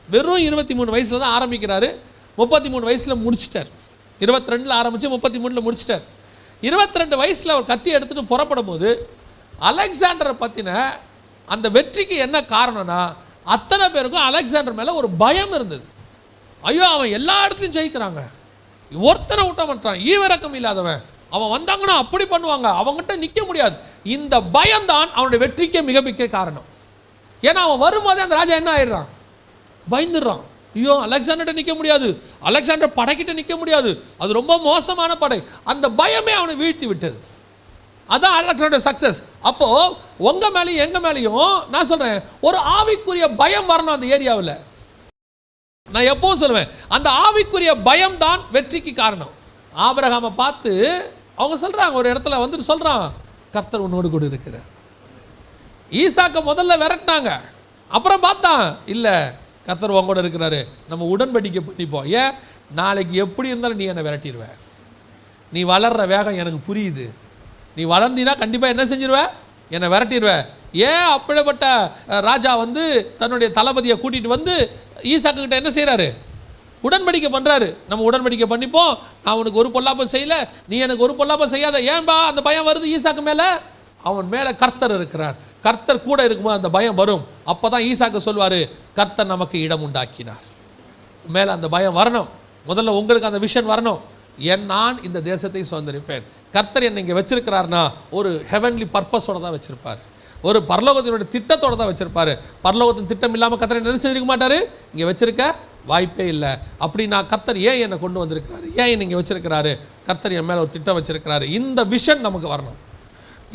வெறும் 23 வயசில் தான் ஆரம்பிக்கிறாரு, 33 வயசில் முடிச்சிட்டார். 22 ஆரம்பித்து 33 முடிச்சிட்டார். 22 வயசில் அவர் கத்தி எடுத்துகிட்டு புறப்படும் போது அலெக்சாண்டரை பற்றின அந்த வெற்றிக்கு என்ன காரணம்னா, அத்தனை பேருக்கும் அலெக்சாண்டர் மேலே ஒரு பயம் இருந்தது. ஐயோ அவன் எல்லா இடத்துலையும் ஜெயிக்கிறாங்க, ஒருத்தனை விட்ட மாட்டான், ஈவிரக்கம் இல்லாதவன், அவன் வந்தாங்கன்னா அப்படி பண்ணுவாங்க, அவங்ககிட்ட நிற்க முடியாது. இந்த பயம்தான் அவனுடைய வெற்றிக்கே மிக மிக காரணம். ஏன்னா அவன் வரும்போதே அந்த ராஜா என்ன ஆயிடுறான், பயந்துடுறான். ஐயோ அலெக்சாண்டர்கிட்ட நிற்க முடியாது, அலெக்சாண்டர் படைக்கிட்ட நிற்க முடியாது, அது ரொம்ப மோசமான படை. அந்த பயமே அவனை வீழ்த்தி விட்டது. அதான் அலெக்சாண்டர் சக்ஸஸ். அப்போது உங்கள் மேலேயும் எங்கள் மேலேயும் நான் சொல்கிறேன், ஒரு ஆவிக்குரிய பயம் வரணும் அந்த ஏரியாவில். நான் எப்பவும் சொல்லுவேன், அந்த ஆவிக்குரிய பயம் தான் வெற்றிக்கு காரணம். ஆபிரகாமை பார்த்து அவங்க சொல்கிறாங்க, ஒரு இடத்துல வந்துட்டு சொல்கிறான், கர்த்தர் உன்னோடு கூட இருக்கிறார். ஈசாக்கை முதல்ல விரட்டினாங்க, அப்புறம் பார்த்தான், இல்லை கர்த்தர் உன் கூட இருக்கிறாரு, நம்ம உடன்படிக்கை பண்ணிப்போம். ஏன், நாளைக்கு எப்படி இருந்தாலும் நீ என்னை விரட்டிடுவ, நீ வளர்கிற வேகம் எனக்கு புரியுது, நீ வளர்ந்தினா கண்டிப்பாக என்ன செஞ்சிருவ, என்னை விரட்டிடுவ. ஏன் அப்படிப்பட்ட ராஜா வந்து தன்னுடைய தளபதியை கூட்டிகிட்டு வந்து ஈசாக்கிட்ட என்ன செய்கிறாரு, உடன்படிக்கை பண்ணுறாரு. நம்ம உடன்படிக்கை பண்ணிப்போம், நான் உனக்கு ஒரு பொல்லாப்பம் செய்யலை, நீ எனக்கு ஒரு பொல்லாப்பம் செய்யாத. ஏன்பா அந்த பயம் வருது ஈசாக்கு மேலே, அவன் மேலே கர்த்தர் இருக்கிறார், கர்த்தர் கூட இருக்கும்போது அந்த பயம் வரும். அப்போ தான் ஈசாக்கு சொல்வார், கர்த்தர் நமக்கு இடம் உண்டாக்கினார். மேலே அந்த பயம் வரணும். முதல்ல உங்களுக்கு அந்த விஷன் வரணும், நான் இந்த தேசத்தை சுதந்திரிப்பேன். கர்த்தர் என்னை இங்கே வச்சிருக்கிறார்னா ஒரு ஹெவன்லி பர்பஸோடு தான் வச்சுருப்பார். ஒரு பரலோகத்தினுடைய திட்டத்தோடு தான் வச்சுருப்பார். பரலோகத்தின் திட்டம் இல்லாமல் கர்த்தர் என்ன செஞ்சிருக்க மாட்டார், இங்கே வச்சிருக்க வாய்ப்பே இல்லை. அப்படி நான் கர்த்தர் ஏன் என்னை கொண்டு வந்திருக்கிறாரு, ஏன் என்னை இங்கே வச்சிருக்கிறாரு, கர்த்தர் என் மேலே ஒரு திட்டம் வச்சிருக்கிறாரு. இந்த விஷன் நமக்கு வரணும்,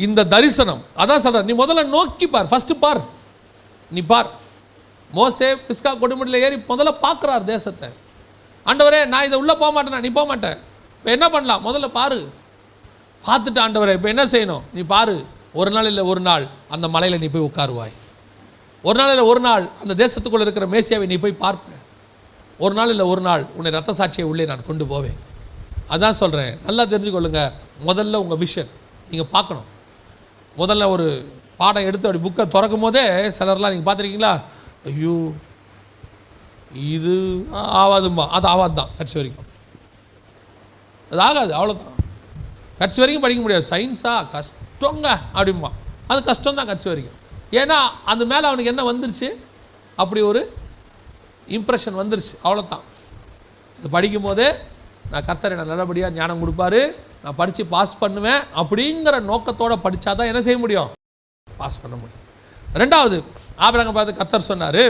இந்த தரிசனம். அதான் சொல்கிறேன், நீ முதல்ல நோக்கி பார், ஃபஸ்ட்டு பார், நீ பார். மோசே பிஸ்கா கொடுமுடியில் ஏறி முதல்ல பார்க்குறார் தேசத்தை. ஆண்டவரே நான் இதை உள்ளே போக மாட்டேனா, நீ போக மாட்டேன், இப்போ என்ன பண்ணலாம், முதல்ல பாரு. பார்த்துட்டு ஆண்டவரே இப்போ என்ன செய்யணும், நீ பாரு. ஒரு நாள் இல்லை ஒரு நாள் அந்த மலையில் நீ போய் உட்காருவாய். ஒரு நாள் இல்லை ஒரு நாள் அந்த தேசத்துக்குள்ளே இருக்கிற மேசியாவை நீ போய் பார்ப்ப. ஒரு நாள் இல்லை ஒரு நாள் உன்னை ரத்த சாட்சியை உள்ளே நான் கொண்டு போவேன். அதான் சொல்கிறேன், நல்லா தெரிஞ்சுக்கொள்ளுங்க. முதல்ல உங்கள் விஷன் நீங்கள் பார்க்கணும். முதல்ல ஒரு பாடம் எடுத்து அப்படி புக்கை திறக்கும் போதே சிலர்லாம் நீங்கள் பார்த்துருக்கீங்களா, ஐயோ இது ஆகாதும்மா, அது ஆகாது தான் கட்சி வரைக்கும், அது ஆகாது, அவ்வளோதான். கட்சி வரைக்கும் படிக்க முடியாது, சயின்ஸா கஷ்டங்க அப்படிம்பா, அது கஷ்டம் தான் கட்சி வரைக்கும். ஏன்னா அது மேலே அவனுக்கு என்ன வந்துருச்சு, அப்படி ஒரு இம்ப்ரெஷன் வந்துருச்சு, அவ்வளோதான். இது படிக்கும் போதே நான் கர்த்தர் எனக்கு நல்லபடியாக ஞானம் கொடுப்பாரு, நான் படித்து பாஸ் பண்ணுவேன் அப்படிங்கிற நோக்கத்தோடு படித்தா தான் என்ன செய்ய முடியும், பாஸ் பண்ண முடியும். ரெண்டாவது, ஆபிரகாமை பார்த்து கர்த்தர் சொன்னார்,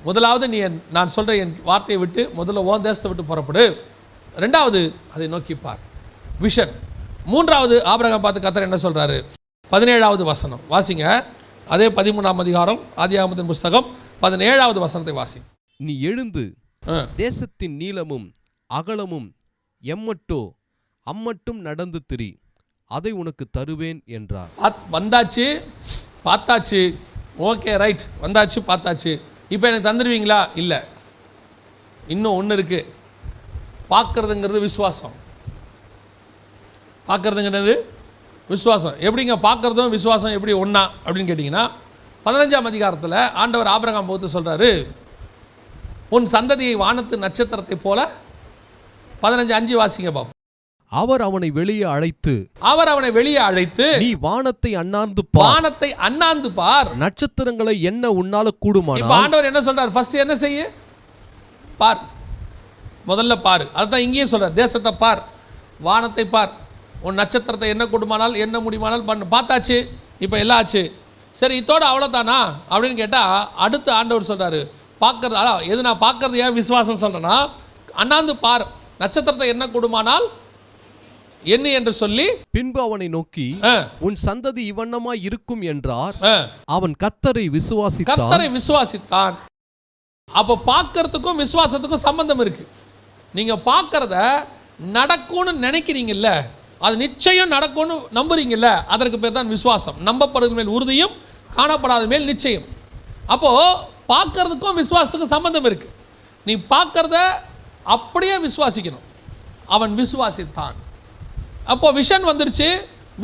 முதலாவது நீ நான் சொல்கிற என் வார்த்தையை விட்டு முதல்ல ஓன் தேசத்தை விட்டு புறப்படு. ரெண்டாவது அதை நோக்கிப்பார், விஷன். மூன்றாவது ஆபிரகாம் பார்த்து கர்த்தர் என்ன சொல்கிறாரு, 17வது வசனம் வாசிங்க. அதே 13ஆம் அதிகாரம் ஆதியாகமத்தின் புஸ்தகம் 17வது வசனத்தை வாசிங்க. நீ எழுந்து தேசத்தின் நீளமும் அகலமும் எம்மட்டோ அம்மட்டும் நடந்து திரி, அதை உனக்கு தருவேன் என்றார். வந்தாச்சு, பார்த்தாச்சு, ஓகே ரைட், வந்தாச்சு பார்த்தாச்சு, இப்போ எனக்கு தந்துடுவீங்களா, இல்லை, இன்னும் ஒன்று இருக்குது. பார்க்குறதுங்கிறது விசுவாசம், பார்க்குறதுங்கிறது விசுவாசம். எப்படிங்க பார்க்குறதும் விசுவாசம் எப்படி ஒன்றா அப்படின்னு கேட்டிங்கன்னா, 15ஆம் அதிகாரத்தில் ஆண்டவர் ஆபிரகாம் பார்த்து சொல்கிறாரு, உன் சந்ததியை வானத்து நட்சத்திரத்தை போல. 15:5 வாசிங்க பாப்போம். அவர் அவனை வெளியே அழைத்து நீ வானத்தை அண்ணாந்து பார், நட்சத்திரங்களை என்ன உன்னால கூடுமா. இப்ப ஆண்டவர் என்ன சொல்றார், ஃபர்ஸ்ட் என்ன செய்ய, பார், முதல்ல பாரு. அதுதான் இங்கேயும் சொல்றார், தேசத்தை பார், வானத்தை பார், உன் நட்சத்திரத்தை என்ன கூடுமானால் என்ன முடியுமானால் பண்ணு. பார்த்தாச்சு, இப்போ எல்லாம் ஆச்சு, சரி இதோட அவ்வளோதானா அப்படின்னு கேட்டால் அடுத்து ஆண்டவர் சொல்கிறாரு, பார்க்கறது. அதான் எது நான் பார்க்கறது ஏன் விசுவாசம் சொல்கிறேன்னா, அண்ணாந்து பார், நட்சத்திரத்தை என்ன கூடுமானால் என்ன என்று சொல்லி பின்பு அவனை நோக்கி உன் சந்ததி இவண்ணமா இருக்கும் என்றார். அவன் கர்த்தரை விசுவாசித்தான். அப்போ பார்க்கறதுக்கும் விசுவாசத்துக்கும் சம்பந்தம் இருக்கு. நீங்க பார்க்கறத நடக்கும்னு நினைக்கிறீங்கல்ல, அது நிச்சயம் நடக்கும்னு நம்புறீங்கல்ல, அதற்கு பேர் தான் விசுவாசம். நம்பப்படுறது மேல் உறுதியும் காணப்படாத மேல் நிச்சயம். அப்போ பார்க்கறதுக்கும் விசுவாசத்துக்கும் சம்பந்தம் இருக்கு. நீ பார்க்கறத அப்படியே விசுவாசிக்கணும். அவன் விசுவாசித்தான். அப்போ விஷன் வந்துருச்சு,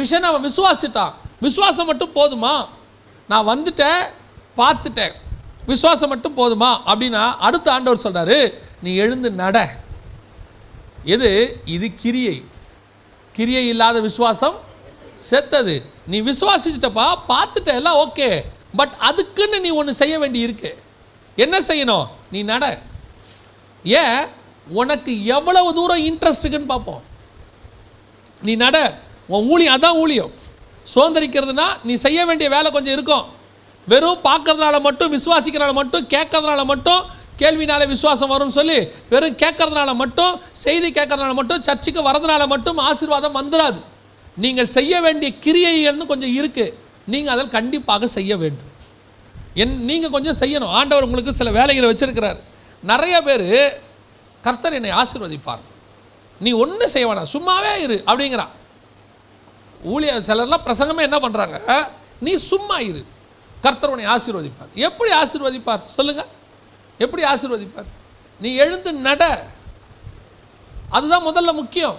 விஷன் அவன் விசுவாசிட்டான். விசுவாசம் மட்டும் போதுமா, நான் வந்துட்டேன் பார்த்துட்டேன், விசுவாசம் மட்டும் போதுமா அப்படின்னா அடுத்த ஆண்டவர் சொல்றாரு, நீ எழுந்து நட. இது கிரியை இல்லாத விசுவாசம் செத்தது. நீ விசுவாசிச்சிட்டப்பா, பார்த்துட்ட, எல்லாம் ஓகே, பட் அதுக்குன்னு நீ ஒன்று செய்ய வேண்டி இருக்கு. என்ன செய்யணும், நீ நட. ஏன், உனக்கு எவ்வளவு தூரம் இன்ட்ரெஸ்ட் இருக்குன்னு பார்ப்போம். நீ நட, உன் ஊழியம் அதான் ஊழியம். சுதந்திரிக்கிறதுனா நீ செய்ய வேண்டிய வேலை கொஞ்சம் இருக்கும். வெறும் பார்க்கறதுனால மட்டும், விசுவாசிக்கிறதுனால மட்டும், கேட்கறதுனால மட்டும், கேள்வினால விசுவாசம் வரும்னு சொல்லி வெறும் கேட்கறதுனால மட்டும், செய்தி கேட்கறதுனால மட்டும், சர்ச்சுக்கு வரதுனால மட்டும் ஆசீர்வாதம் வந்துடாது. நீங்கள் செய்ய வேண்டிய கிரியைகள்னு கொஞ்சம் இருக்குது, நீங்கள் அதில் கண்டிப்பாக செய்ய வேண்டும். நீங்கள் கொஞ்சம் செய்யணும். ஆண்டவர் உங்களுக்கு சில வேலைகளை வச்சிருக்கிறார். நிறைய பேர் கர்த்தர் என்னை ஆசீர்வதிப்பார், நீ ஒன்றும் செய்ய வேணாம், சும்மாவே இரு அப்படிங்கிறான். சிலர்லாம் பிரசங்கமே என்ன பண்ணுறாங்க, நீ சும்மா இரு, கர்த்தர் உன்னை ஆசீர்வதிப்பார். எப்படி ஆசீர்வதிப்பார் சொல்லுங்க, எப்படி ஆசீர்வதிப்பார்? நீ எழுந்து நட, அதுதான் முதல்ல முக்கியம்.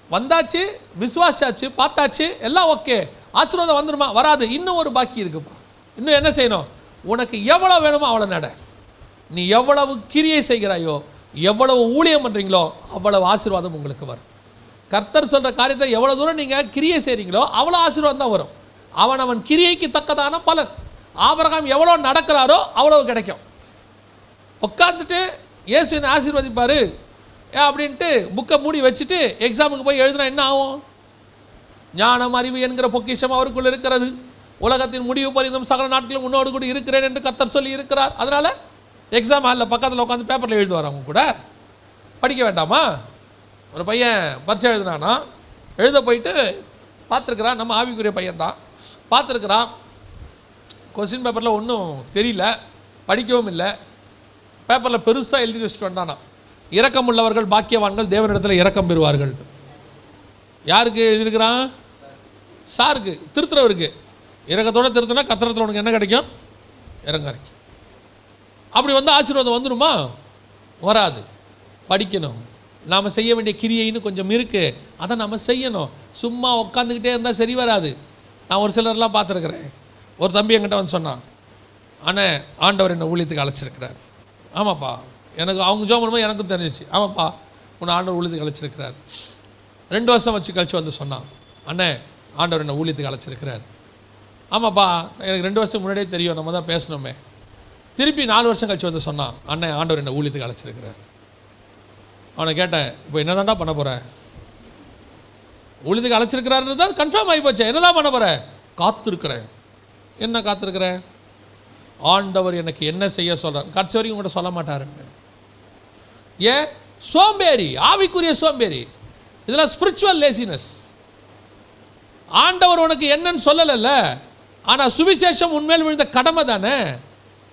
வந்தாச்சு, விசுவாசாச்சு, பார்த்தாச்சு, எல்லாம் ஓகே, ஆசீர்வாதம் வந்துருமா? வராது, இன்னும் ஒரு பாக்கி இருக்குப்பா. இன்னும் என்ன செய்யணும், உனக்கு எவ்வளோ வேணுமோ அவ்வளோ நட. நீ எவ்வளவு கிரியை செய்கிறாயோ, எவ்வளவு ஊழியம் பண்ணுறீங்களோ அவ்வளவு ஆசீர்வாதம் உங்களுக்கு வரும். கர்த்தர் சொல்கிற காரியத்தை எவ்வளோ தூரம் நீங்கள் கிரியை செய்கிறீங்களோ அவ்வளோ ஆசீர்வாதம் தான் வரும். அவன் கிரியைக்கு தக்கதான பலன். ஆபிரகாம் எவ்வளோ நடக்கிறாரோ அவ்வளவு கிடைக்கும். உட்காந்துட்டு இயேசு என்னை ஆசீர்வதிப்பார் அப்படின்ட்டு புக்கை மூடி வச்சுட்டு எக்ஸாமுக்கு போய் எழுதுனா என்ன ஆகும்? ஞானம் அறிவு என்கிற பொக்கிஷம் அவருக்குள் இருக்கிறது. உலகத்தின் முடிவு பரிந்தும் சகல நாட்களும் உன்னோடு கூட இருக்கிறேன் என்று கர்த்தர் சொல்லி இருக்கிறார். அதனால் எக்ஸாம் ஹாலில் பக்கத்தில் உட்காந்து பேப்பரில் எழுதுவார். அவங்க கூட படிக்க வேண்டாமா? ஒரு பையன் பரிசை எழுதுனானா, எழுத போயிட்டு பார்த்துருக்குறான். நம்ம ஆவிக்குரிய பையன்தான். பார்த்துருக்குறான், கொஸ்டின் பேப்பரில் ஒன்றும் தெரியல, படிக்கவும் இல்லை. பேப்பரில் பெருசாக எழுதி வச்சுட்டு வந்தானா, இரக்கம் உள்ளவர்கள் பாக்கியவான்கள் தேவனிடத்தில் இரக்கம் பெறுவார்கள். யாருக்கு எழுதியிருக்கிறான்? சாருக்கு, திருத்துறவருக்கு. இரக்கத்தோடு திருத்தினா கத்திரத்தில் உனக்கு என்ன கிடைக்கும்? இறங்க கிடைக்கும். அப்படி வந்து ஆசீர்வாதம் வந்துடுமா? வராது. படிக்கணும். நாம் செய்ய வேண்டிய கிரியைன்னு கொஞ்சம் இருக்குது, அதை நம்ம செய்யணும். சும்மா உட்காந்துக்கிட்டே இருந்தால் சரி வராது. நான் ஒரு சிலர்லாம் பார்த்துருக்குறேன். ஒரு தம்பி என்கிட்ட வந்து சொன்னான், அண்ணே ஆண்டவர் என்னை ஊழியத்துக்கு அழைச்சிருக்கிறார். ஆமாப்பா, எனக்கு அவங்க ஜோம் பண்ணும்போது எனக்கும் தெரிஞ்சிச்சு. ஆமாப்பா, உன்னை ஆண்டவர் ஊழியத்துக்கு அழைச்சிருக்கிறார். 2 வருஷம் வச்சு கழிச்சு வந்து சொன்னான், அண்ணே ஆண்டவர் என்னை ஊழியத்துக்கு அழைச்சிருக்கிறார். ஆமாப்பா, எனக்கு 2 வருஷம் முன்னாடியே தெரியும், நம்ம தான் பேசணுமே. திருப்பி 4 வருஷம் கழிச்சு வந்து சொன்னான், அண்ணே ஆண்டவர் என்னை ஊழியத்துக்கு அழைச்சிருக்கிறார். அவனை கேட்டேன், இப்போ என்ன தான்டா பண்ண போகிறேன்? ஊழியத்துக்கு அழைச்சிருக்கிறாருன்னு தான் கன்ஃபார்ம் ஆகி போச்சு. என்ன தான் பண்ண போகிறேன்? காத்திருக்கிறேன். என்ன காத்திருக்கிறேன்? ஆண்டவர் எனக்கு என்ன செய்ய சொல்கிறார். கடைசி வரைக்கும் உங்கள்கிட்ட சொல்ல மாட்டாருன்னு. ஏன்? சோம்பேறி, ஆவிக்குரிய சோம்பேறி. இதெல்லாம் ஸ்பிரிச்சுவல் லேசினஸ். ஆண்டவர் உனக்கு என்னன்னு சொல்லலைல்ல, ஆனால் சுவிசேஷம் உண்மையில் விழுந்த கடமை தானே.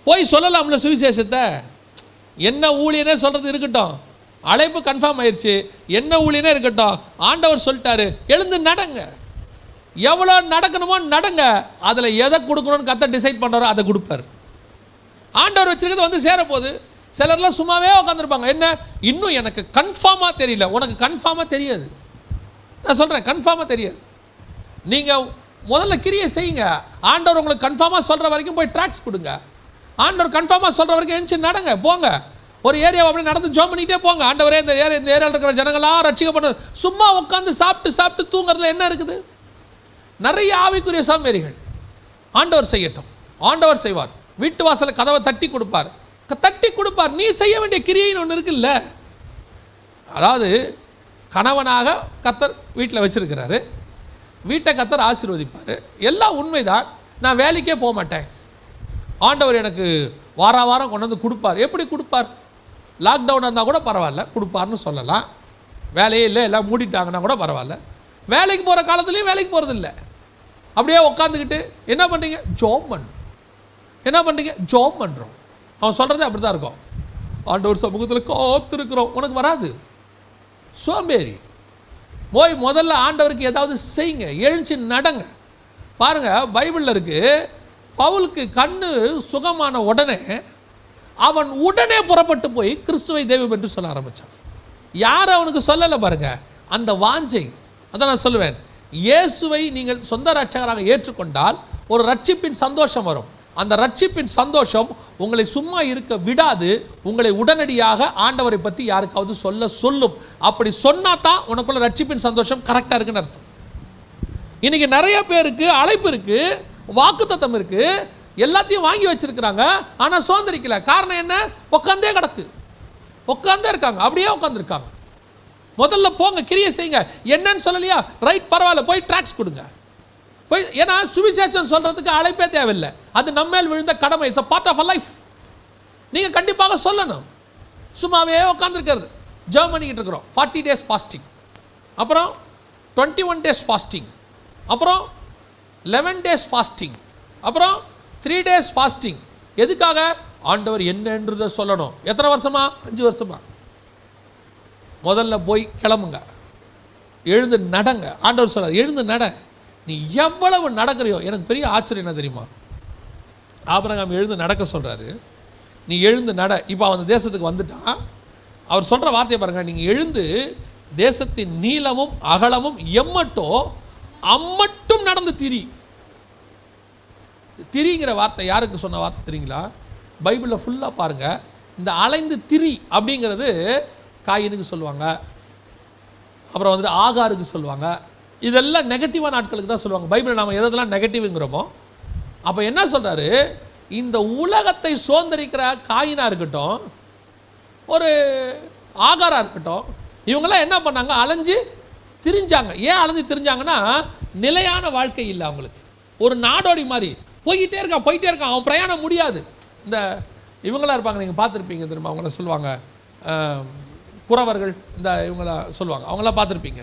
போய் சொல்லலாம்ல சுவிசேஷத்தை. என்ன ஊழியனே சொல்கிறது இருக்கட்டும், அழைப்பு கன்ஃபார்ம் ஆயிடுச்சு, என்ன ஊழியனே இருக்கட்டும், ஆண்டவர் சொல்லிட்டாரு, எழுந்து நடங்க. எவ்வளோ நடக்கணுமோ நடங்க. அதில் எதை கொடுக்கணும்னு கர்த்தர் டிசைட் பண்ணுறாரோ அதை கொடுப்பார். ஆண்டவர் வச்சிருக்கிறது வந்து சேரப்போகுது. சிலர்லாம் சும்மாவே உட்காந்துருப்பாங்க. என்ன, இன்னும் எனக்கு கன்ஃபார்மாக தெரியல. உனக்கு கன்ஃபார்மாக தெரியாது. நான் சொல்கிறேன், கன்ஃபார்மாக தெரியாது. நீங்கள் முதல்ல கிரியை செய்யுங்க. ஆண்டவர் உங்களுக்கு கன்ஃபார்மாக சொல்கிற வரைக்கும் போய் ட்ராக்ஸ் கொடுங்க. ஆண்டவர் கன்ஃபார்மாக சொல்கிற வரைக்கும் எழுந்துச்சு நடங்க, போங்க. ஒரு ஏரியாவை அப்படியே நடந்து ஜோம் பண்ணிகிட்டே போங்க. ஆண்டவரே இந்த ஏரியாவில் இருக்கிற ஜனங்களாம் ரட்சிக்கப்பட. சும்மா உட்காந்து சாப்பிட்டு தூங்குறதுல என்ன இருக்குது? நிறைய ஆவிக்குரிய சோம்பேறிகள். ஆண்டவர் செய்யட்டும், ஆண்டவர் செய்வார். வீட்டு வாசலில் கதவை தட்டி கொடுப்பார். நீ செய்ய வேண்டிய கிரியைன்னு ஒன்று இருக்குல்ல. அதாவது கணவனாக கர்த்தர் வீட்டில் வச்சிருக்கிறாரு, வீட்டை கர்த்தர் ஆசீர்வதிப்பார். எல்லாம் உண்மைதான். நான் வேலைக்கே போக மாட்டேன், ஆண்டவர் எனக்கு வாரம் கொண்டு வந்து கொடுப்பார். எப்படி கொடுப்பார்? லாக்டவுன் இருந்தால் கூட பரவாயில்ல, கொடுப்பார்னு சொல்லலாம். வேலையே இல்லை, எல்லாம் மூடிட்டாங்கன்னா கூட பரவாயில்ல. வேலைக்கு போகிற காலத்துலேயும் வேலைக்கு போகிறதில்ல. அப்படியே உட்காந்துக்கிட்டு என்ன பண்ணுறீங்க? ஜாப் பண்ணுறோம். என்ன பண்ணுறீங்க? ஜாப் பண்ணுறோம். அவன் சொல்கிறதே அப்படி தான் இருக்கும். ஆண்டவர் சமூகத்தில் காத்திருக்கிறோம். உனக்கு வராது. சோம்பேறி. போய் முதல்ல ஆண்டவருக்கு ஏதாவது செய்யுங்க, எழுச்சி நடங்க. பாருங்கள், பைபிளில் இருக்குது, பவுலுக்கு கண்ணு சுகமான உடனே அவன் உடனே புறப்பட்டு போய் கிறிஸ்துவை தெய்வம் என்று சொல்ல ஆரம்பித்தான். யார் அவனுக்கு சொல்லலை பாருங்க, அந்த வாஞ்சை. அதான் நான் சொல்லுவேன், இயேசுவை நீங்கள் சொந்த ரட்சகராக ஏற்றுக்கொண்டால் ஒரு ரட்சிப்பின் சந்தோஷம் வரும். அந்த ரட்சிப்பின் சந்தோஷம் உங்களை சும்மா இருக்க விடாது. உங்களை உடனடியாக ஆண்டவரை பற்றி யாருக்காவது சொல்லும். அப்படி சொன்னா தான் உனக்குள்ள ரட்சிப்பின் சந்தோஷம் கரெக்டாக இருக்குன்னு அர்த்தம். இன்னைக்கு நிறைய பேருக்கு அழைப்பு இருக்கு, வாக்குத்தத்தம் இருக்கு, எல்லாத்தையும் வாங்கி வச்சிருக்கிறாங்க, ஆனால் சோதரிக்கல. காரணம் என்ன? உட்காந்தே இருக்காங்க, அப்படியே உட்காந்துருக்காங்க. முதல்ல போங்க, கிரியை செய்யுங்க. என்னன்னு சொல்லலையா? ரைட், பரவாயில்ல, போய் ட்ராக்ஸ் கொடுங்க. போய், ஏன்னா சுவிசேஷம் சொல்றதுக்கு அழைப்பே தேவையில்லை. அது நம்ம மேல் விழுந்த கடமை. It's a part of a life. நீங்க கண்டிப்பாக சொல்லணும். சும்மாவே உட்காந்துருக்கிறது. ஜெர்மனிக்கிட்டு இருக்கிறோம் 40 days ஃபாஸ்டிங், அப்புறம் 21 days ஃபாஸ்டிங், அப்புறம் 11 days ஃபாஸ்டிங், அப்புறம் 3 days ஃபாஸ்டிங். எதுக்காக? ஆண்டவர் என்னன்றதை சொல்லணும். எத்தனை வருஷமா? 5 வருஷமா. முதல்ல போய் கிளம்புங்க, எழுந்து நடங்க. ஆண்டவர் சொல்றார், எழுந்து நட. நீ எவ்வளவு நடக்கிறியோ. எனக்கு பெரிய ஆச்சரியம் என்ன தெரியுமா? ஆபிரகாம் எழுந்து நடக்க சொல்றாரு, நீ எழுந்து நட. இப்போ அவன் தேசத்துக்கு வந்துட்டான். அவர் சொல்ற வார்த்தையை பாருங்க, நீங்க எழுந்து தேசத்தின் நீளமும் அகலமும் அம்மட்டும் நடந்து திரிங்கிற வார்த்தை யாருக்கு சொன்ன வார்த்தை தெரியுங்களா? பைபிளில் ஃபுல்லாக பாருங்க. இந்த அலைந்து திரி அப்படிங்கிறது காயினுக்கு சொல்லுவாங்க, அப்புறம் வந்துட்டு ஆகாருக்கு சொல்லுவாங்க. இதெல்லாம் நெகட்டிவான ஆட்களுக்கு தான் சொல்லுவாங்க. பைபிளில் நாம் எதெல்லாம் நெகட்டிவ்ங்கிறோமோ. அப்போ என்ன சொல்கிறாரு? இந்த உலகத்தை சுதந்திரிக்கிற காயினாக இருக்கட்டும், ஒரு ஆகாராக இருக்கட்டும், இவங்கெல்லாம் என்ன பண்ணாங்க? அலைஞ்சு திரிஞ்சாங்க. ஏன் அலைஞ்சு திரிஞ்சாங்கன்னா, நிலையான வாழ்க்கை இல்லை அவங்களுக்கு. ஒரு நாடோடி மாதிரி போய்கிட்டே இருக்கான், அவன் பிரயாணம் முடியாது. இந்த இவங்களாம் இருப்பாங்க, நீங்கள் பார்த்துருப்பீங்க தெரியுமா, அவங்கள சொல்லுவாங்க குறவர்கள், இந்த இவங்கள சொல்லுவாங்க, அவங்களாம் பார்த்துருப்பீங்க.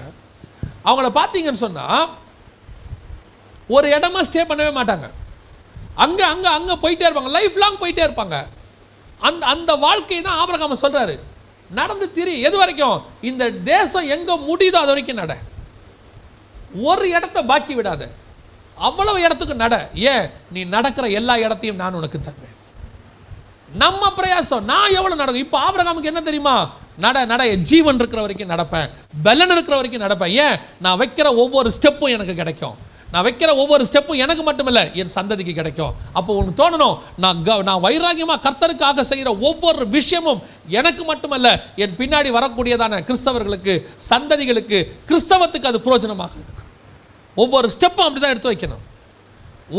அவங்கள பார்த்தீங்கன்னு சொன்னால் ஒரு இடமா ஸ்டே பண்ணவே மாட்டாங்க, அங்கே அங்கே அங்கே போயிட்டே இருப்பாங்க, லைஃப் லாங் போயிட்டே இருப்பாங்க. அந்த வாழ்க்கை தான் ஆபிரகாம் சொல்கிறாரு, நடந்து திரி, எது வரைக்கும் இந்த தேசம் எங்கே முடியுதோ அது வரைக்கும் நட, ஒரு இடத்த பாக்கி விடாத, அவ்வளவு இடத்துக்கு நட. ஏன், நீ நடக்கிற எல்லா இடத்தையும் நான் உனக்கு தருவேன். நம்ம பிரயாசம் நான் எவ்வளோ நடக்கும். இப்போ ஆபிரகாமுக்கு என்ன தெரியுமா, நட ஜீவன் இருக்கிற வரைக்கும் நடப்பேன், பலன் இருக்கிற வரைக்கும் நடப்பேன். ஏன், நான் வைக்கிற ஒவ்வொரு ஸ்டெப்பும் எனக்கு கிடைக்கும், நான் வைக்கிற ஒவ்வொரு ஸ்டெப்பும் எனக்கு மட்டுமில்லை என் சந்ததிக்கு கிடைக்கும். அப்போ உனக்கு தோணணும், நான் வைராகியமாக கர்த்தருக்காக செய்கிற ஒவ்வொரு விஷயமும் எனக்கு மட்டுமல்ல, என் பின்னாடி வரக்கூடியதான கிறிஸ்தவர்களுக்கு, சந்ததிகளுக்கு, கிறிஸ்தவத்துக்கு அது பிரயோஜனமாக இருக்கும். ஒவ்வொரு ஸ்டெப்பும் அப்படி தான் எடுத்து வைக்கணும்.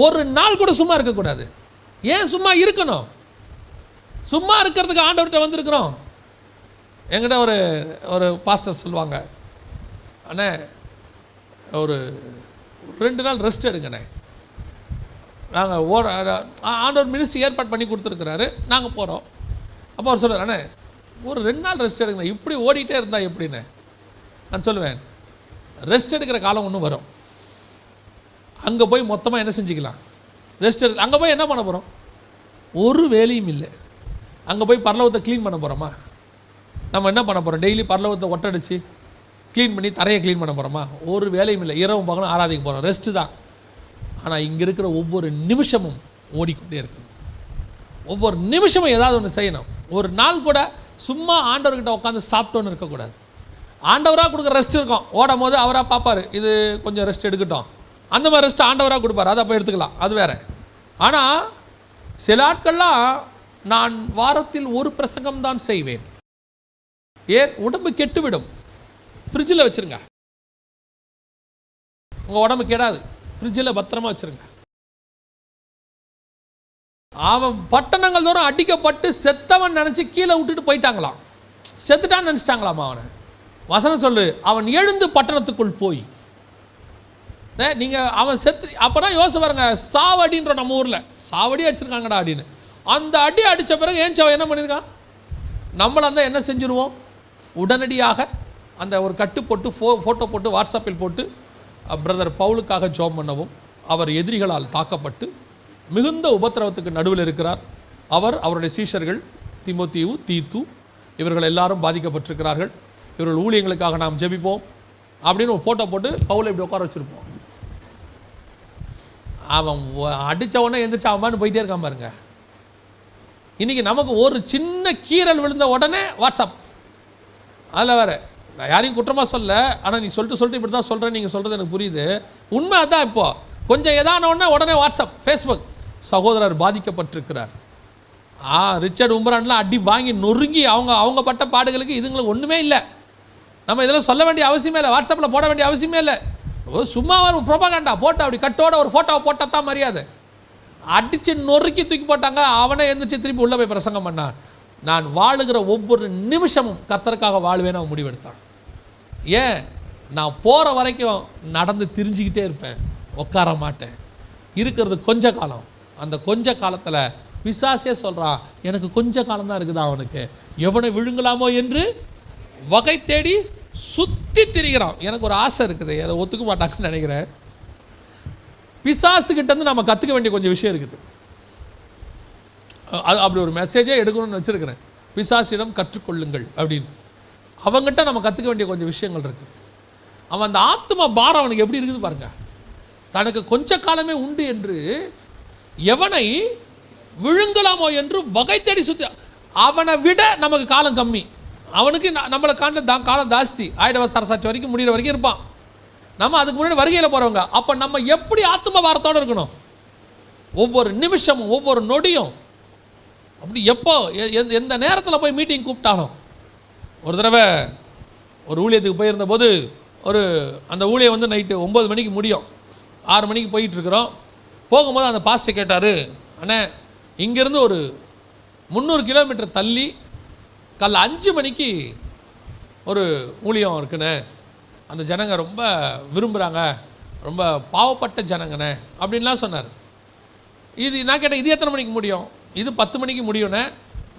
ஒரு நாள் கூட சும்மா இருக்கக்கூடாது. ஏன் சும்மா இருக்கணும், சும்மா இருக்கிறதுக்கு ஆண்டவர்கிட்ட வந்திருக்கிறோம். என்கிட்ட ஒரு பாஸ்டர் சொல்லுவாங்க, அண்ணே ஒரு 2 நாள் ரெஸ்ட் எடுங்கண்ணே. நாங்கள் ஆண்டவர் மினிஸ்ட்ரி ஏற்பாடு பண்ணி கொடுத்துருக்குறாரு, நாங்கள் போகிறோம். அப்போ அவர் சொல்கிறார், அண்ணே ஒரு 2 நாள் ரெஸ்ட் எடுங்க, இப்படி ஓடிட்டே இருந்தால் எப்படின்னு. நான் சொல்லுவேன், ரெஸ்ட் எடுக்கிற காலம் ஒன்று வரும், அங்கே போய் மொத்தமாக என்ன செஞ்சுக்கலாம், ரெஸ்ட் எடுத்து அங்கே போய் என்ன பண்ண போகிறோம், ஒரு வேலையும் இல்லை. அங்கே போய் பரலோகத்தை க்ளீன் பண்ண போகிறோமா, நம்ம என்ன பண்ண போகிறோம், டெய்லி பரலோகத்தை ஒட்டடிச்சு க்ளீன் பண்ணி தரையை க்ளீன் பண்ண போகிறோமா, ஒரு வேலையும் இல்லை. இரவும் பகலும் ஆராதிக்க போகிறோம், ரெஸ்ட்டு தான். ஆனால் இங்கே இருக்கிற ஒவ்வொரு நிமிஷமும் ஓடிக்கொண்டே இருக்கணும், ஒவ்வொரு நிமிஷமும் ஏதாவது ஒன்று செய்யணும். ஒரு நாள் கூட சும்மா ஆண்டவர்கிட்ட உட்காந்து சாப்பிட்டோன்னு இருக்கக்கூடாது. ஆண்டவராக கொடுக்குற ரெஸ்ட் இருக்கும், ஓடும் போது அவராக பார்ப்பார், இது கொஞ்சம் ரெஸ்ட் எடுக்கட்டும், அந்த மாதிரி ரெஸ்ட் ஆண்டவராக கொடுப்பார், அதை அப்போ எடுத்துக்கலாம், அது வேறு. ஆனால் சில ஆட்கள்லாம் நான் வாரத்தில் ஒரு பிரசங்கம் தான் செய்வேன், ஏன், உடம்பு கெட்டுவிடும், ஃப்ரிட்ஜில் வச்சுருங்க, உங்கள் உடம்பு கெடாது, ஃப்ரிட்ஜில் பத்திரமா வச்சுருங்க. அவன் பட்டணங்கள் தோறும் அடிக்கப்பட்டு செத்தவன் நினச்சி கீழே விட்டுட்டு போயிட்டாங்களாம், செத்துட்டான்னு நினச்சிட்டாங்களாமா அவனை. வசனம் சொல்லு, அவன் எழுந்து பட்டணத்துக்குள் போய், நீங்கள் அவன் செத்து, அப்போ தான் யோசிச்சு பாருங்க, சாவடின்ற நம்ம ஊரில் சாவடி அடிச்சிருக்காங்கடா அப்படின்னு. அந்த அடி அடித்த பிறகு ஏன்ச்சவன் என்ன பண்ணியிருக்கான், நம்மளை அந்த என்ன செஞ்சுருவோம், உடனடியாக அந்த ஒரு கட்டு போட்டு ஃபோட்டோ போட்டு வாட்ஸ்அப்பில் போட்டு பிரதர் பவுலுக்காக ஜெபம் பண்ணவும், அவர் எதிரிகளால் தாக்கப்பட்டு மிகுந்த உபத்திரவத்துக்கு நடுவில் இருக்கிறார். அவருடைய சீஷர்கள் தீமோத்தேயு, தீத்து இவர்கள் எல்லாரும் பாதிக்கப்பட்டிருக்கிறார்கள், இவர்கள் ஊழியங்களுக்காக நாம் ஜெபிப்போம் அப்படின்னு ஒரு ஃபோட்டோ போட்டு பவுலை இப்படி உட்கார வச்சுருப்போம். அவன் அடித்தவொடனே எந்திரிச்சு அவன் போயிட்டே இருக்கான் பாருங்க. இன்றைக்கி நமக்கு ஒரு சின்ன கீறல் விழுந்த உடனே வாட்ஸ்அப், அதில் வேறு நான் யாரையும் குற்றமாக சொல்ல, ஆனால் நீ சொல்லிட்டு இப்படி தான் சொல்கிறேன், நீங்கள் சொல்கிறது எனக்கு புரியுது, உண்மை அதுதான். இப்போது கொஞ்சம் எதானோடனே உடனே வாட்ஸ்அப், ஃபேஸ்புக், சகோதரர் பாதிக்கப்பட்டிருக்கிறார், ரிச்சர்ட் உம்பரான்லாம் அடி வாங்கி நொறுங்கி அவங்க பட்ட பாடுகளுக்கு இதுங்களுக்கு ஒன்றுமே இல்லை. நம்ம இதெல்லாம் சொல்ல வேண்டிய அவசியமே இல்லை, வாட்ஸ்அப்பில் போட வேண்டிய அவசியமே இல்லை. சும்மா ஒரு ப்ரொபகண்டா போட்டு அப்படி கட்டோட ஒரு ஃபோட்டோவை போட்டால் தான் மரியாதை. அடித்து நொறுக்கி தூக்கி போட்டாங்க, அவனை எந்திரிச்சு திருப்பி உள்ளே போய் பிரசங்கம் பண்ணான். நான் வாழுகிற ஒவ்வொரு நிமிஷமும் கர்த்தருக்காக வாழ்வேன்னு அவன் முடிவெடுத்தான். ஏன், நான் போகிற வரைக்கும் நடந்து திரிஞ்சிக்கிட்டே இருப்பேன், உட்கார மாட்டேன். இருக்கிறது கொஞ்ச காலம், அந்த கொஞ்ச காலத்தில் பிசாசே சொல்கிறான், எனக்கு கொஞ்ச காலம்தான் இருக்குதா அவனுக்கு, எவனை விழுங்கலாமோ என்று வகை தேடி சுற்றி திரிகிறான். எனக்கு ஒரு ஆசை இருக்குது, அதை ஒத்துக்க மாட்டாங்கன்னு நினைக்கிறேன். பிசாசுக்கிட்டேருந்து நம்ம கற்றுக்க வேண்டிய கொஞ்சம் விஷயம் இருக்குது. அப்படி ஒரு மெசேஜே எடுக்கணும்னு வச்சுருக்கிறேன், பிசாசிடம் கற்றுக்கொள்ளுங்கள் அப்படின்னு. அவங்ககிட்ட நம்ம கற்றுக்க வேண்டிய கொஞ்சம் விஷயங்கள் இருக்குது. அவன் அந்த ஆத்ம பாரம் அவனுக்கு எப்படி இருக்குது பாருங்க. தனக்கு கொஞ்ச காலமே உண்டு என்று எவனை விழுங்கலாமோ என்று வகை தேடி சுற்றி, அவனை விட நமக்கு காலம் கம்மி, அவனுக்கு நம்மளை காலம் ஜாஸ்தி. ஆயிடவ சரசாட்சி வரைக்கும் முடிகிற வரைக்கும் இருப்பான். நம்ம அதுக்கு முன்னாடி வருகையில் போகிறவங்க. அப்போ நம்ம எப்படி ஆத்ம பாரத்தோடு இருக்கணும், ஒவ்வொரு நிமிஷமும் ஒவ்வொரு நொடியும். அப்படி எப்போ எந்த நேரத்தில் போய் மீட்டிங் கூப்பிட்டாலும். ஒரு தடவை ஒரு ஊழியத்துக்கு போயிருந்தபோது அந்த ஊழியம் வந்து நைட்டு 9 மணிக்கு முடியும், 6 மணிக்கு போயிட்டுருக்குறோம். போகும்போது அந்த பாஸ்டர் கேட்டார், அண்ணே இங்கேருந்து ஒரு 300 கிலோமீட்டர் தள்ளி காலைல 5 மணிக்கு ஒரு ஊழியம் இருக்குண்ணே, அந்த ஜனங்க ரொம்ப விரும்புகிறாங்க, ரொம்ப பாவப்பட்ட ஜனங்கண்ணே அப்படின்லாம் சொன்னார். இது நான் கேட்டேன், இது எத்தனை மணிக்கு முடியும்? இது 10 மணிக்கு முடியும்ண்ணே.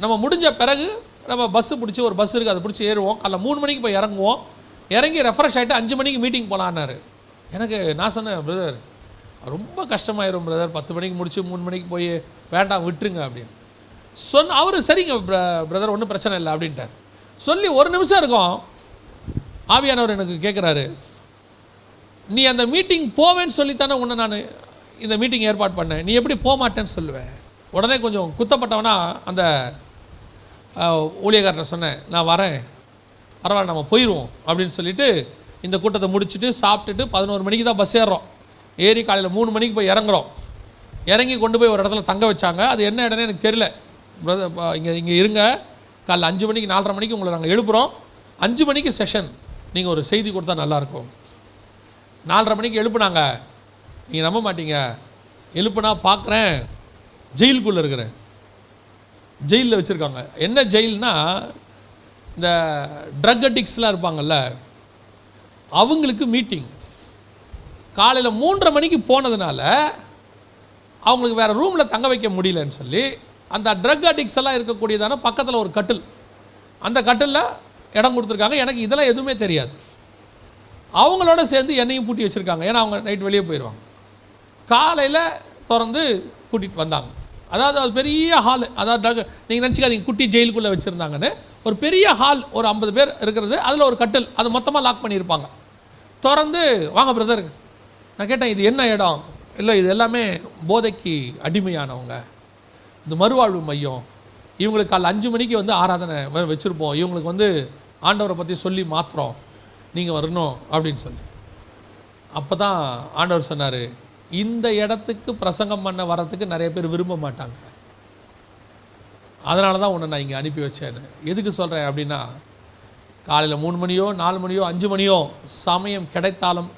நம்ம முடிஞ்ச பிறகு நம்ம பஸ்ஸு பிடிச்சி, ஒரு பஸ் இருக்குது, அதை பிடிச்சி ஏறுவோம். காலைல 3 மணிக்கு போய் இறங்குவோம். இறங்கி ரெஃப்ரெஷ் ஆகிட்டு 5 மணிக்கு மீட்டிங் போகலான்னாரு. எனக்கு நான் சொன்னேன், பிரதர் ரொம்ப கஷ்டமாயிரும் பிரதர், 10 மணிக்கு முடிச்சு 3 மணிக்கு போய் வேண்டாம் விட்டுருங்க அப்படின்னு சொன்ன. அவர் சரிங்க பிரதர் ஒன்றும் பிரச்சனை இல்லை அப்படின்ட்டார். சொல்லி 1 நிமிஷம் இருக்கும், ஆவியானவர் எனக்கு கேட்குறாரு, நீ அந்த மீட்டிங் போவேன்னு சொல்லித்தானே உன்னை நான் இந்த மீட்டிங் ஏற்பாடு பண்ணேன், நீ எப்படி போக மாட்டேன்னு சொல்லுவேன்? உடனே கொஞ்சம் குத்தப்பட்டவனா அந்த ஊழியக்காரனை சொன்னேன், நான் வரேன், பரவாயில்ல நம்ம போயிடுவோம் அப்படின்னு சொல்லிட்டு இந்த கூட்டத்தை முடிச்சுட்டு சாப்பிட்டுட்டு 11 மணிக்கு தான் பஸ் ஏறுறோம். ஏறி காலையில் 3 மணிக்கு போய் இறங்குறோம். இறங்கி கொண்டு போய் ஒரு இடத்துல தங்க வச்சாங்க. அது என்ன இடம்னு எனக்கு தெரியல. இங்கே இருங்க, காலைல 5 மணிக்கு 4:30 மணிக்கு உங்களை நாங்கள் எழுப்புகிறோம், 5 மணிக்கு செஷன், நீங்கள் ஒரு செய்தி கொடுத்தா நல்லாயிருக்கும். 4:30 மணிக்கு எழுப்புனாங்க. நீங்கள் நம்ப மாட்டீங்க, எழுப்புனா பார்க்குறேன் ஜெயிலுக்குள்ளே இருக்கிறேன். ஜெயிலில் வச்சுருக்காங்க. என்ன ஜெயில்னா, இந்த ட்ரக் அடிக்ட்ஸ்லாம் இருப்பாங்கள்ல, அவங்களுக்கு மீட்டிங். காலையில் 3:30 மணிக்கு போனதுனால அவங்களுக்கு வேறு ரூமில் தங்க வைக்க முடியலன்னு சொல்லி அந்த ட்ரக் அடிக்ட்ஸ் எல்லாம் இருக்கக்கூடியதான பக்கத்தில் ஒரு கட்டில், அந்த கட்டிலில் இடம் கொடுத்துருக்காங்க. எனக்கு இதெல்லாம் எதுவுமே தெரியாது. அவங்களோட சேர்ந்து என்னையும் பூட்டி வச்சுருக்காங்க. ஏன்னா அவங்க நைட் வெளியே போயிடுவாங்க. காலையில் திறந்து கூட்டிகிட்டு வந்தாங்க. அதாவது அது பெரிய ஹால், அதாவது நீங்கள் நினச்சிக்காதீங்க குட்டி ஜெயிலுக்குள்ளே வச்சுருந்தாங்கன்னு. ஒரு பெரிய ஹால், ஒரு 50 பேர் இருக்கிறது, அதில் ஒரு கட்டில், அது மொத்தமாக லாக் பண்ணியிருப்பாங்க. திறந்து வாங்க பிரதர். நான் கேட்டேன், இது என்ன இடம்? இல்லை, இது எல்லாமே போதைக்கு அடிமையானவங்க, இந்த மறுவாழ்வு மையம், இவங்களுக்கு காலைல 5 மணிக்கு வந்து ஆராதனை வச்சுருப்போம், இவங்களுக்கு வந்து ஆண்டவரை பற்றி சொல்லி மாத்திரம், நீங்கள் வரணும் அப்படின்னு சொல்லி. அப்போ தான் ஆண்டவர் சொன்னார், இந்த இடத்துக்கு பிரசங்கம் பண்ண வரத்துக்கு நிறைய பேர் விரும்ப மாட்டாங்க, அதனால தான் உன்னை நான் இங்கே அனுப்பி வச்சேன்னு. எதுக்கு சொல்கிறேன் அப்படின்னா, காலையில் 3 மணியோ 4 மணியோ 5 மணியோ சமயம் கிடைத்தாலும்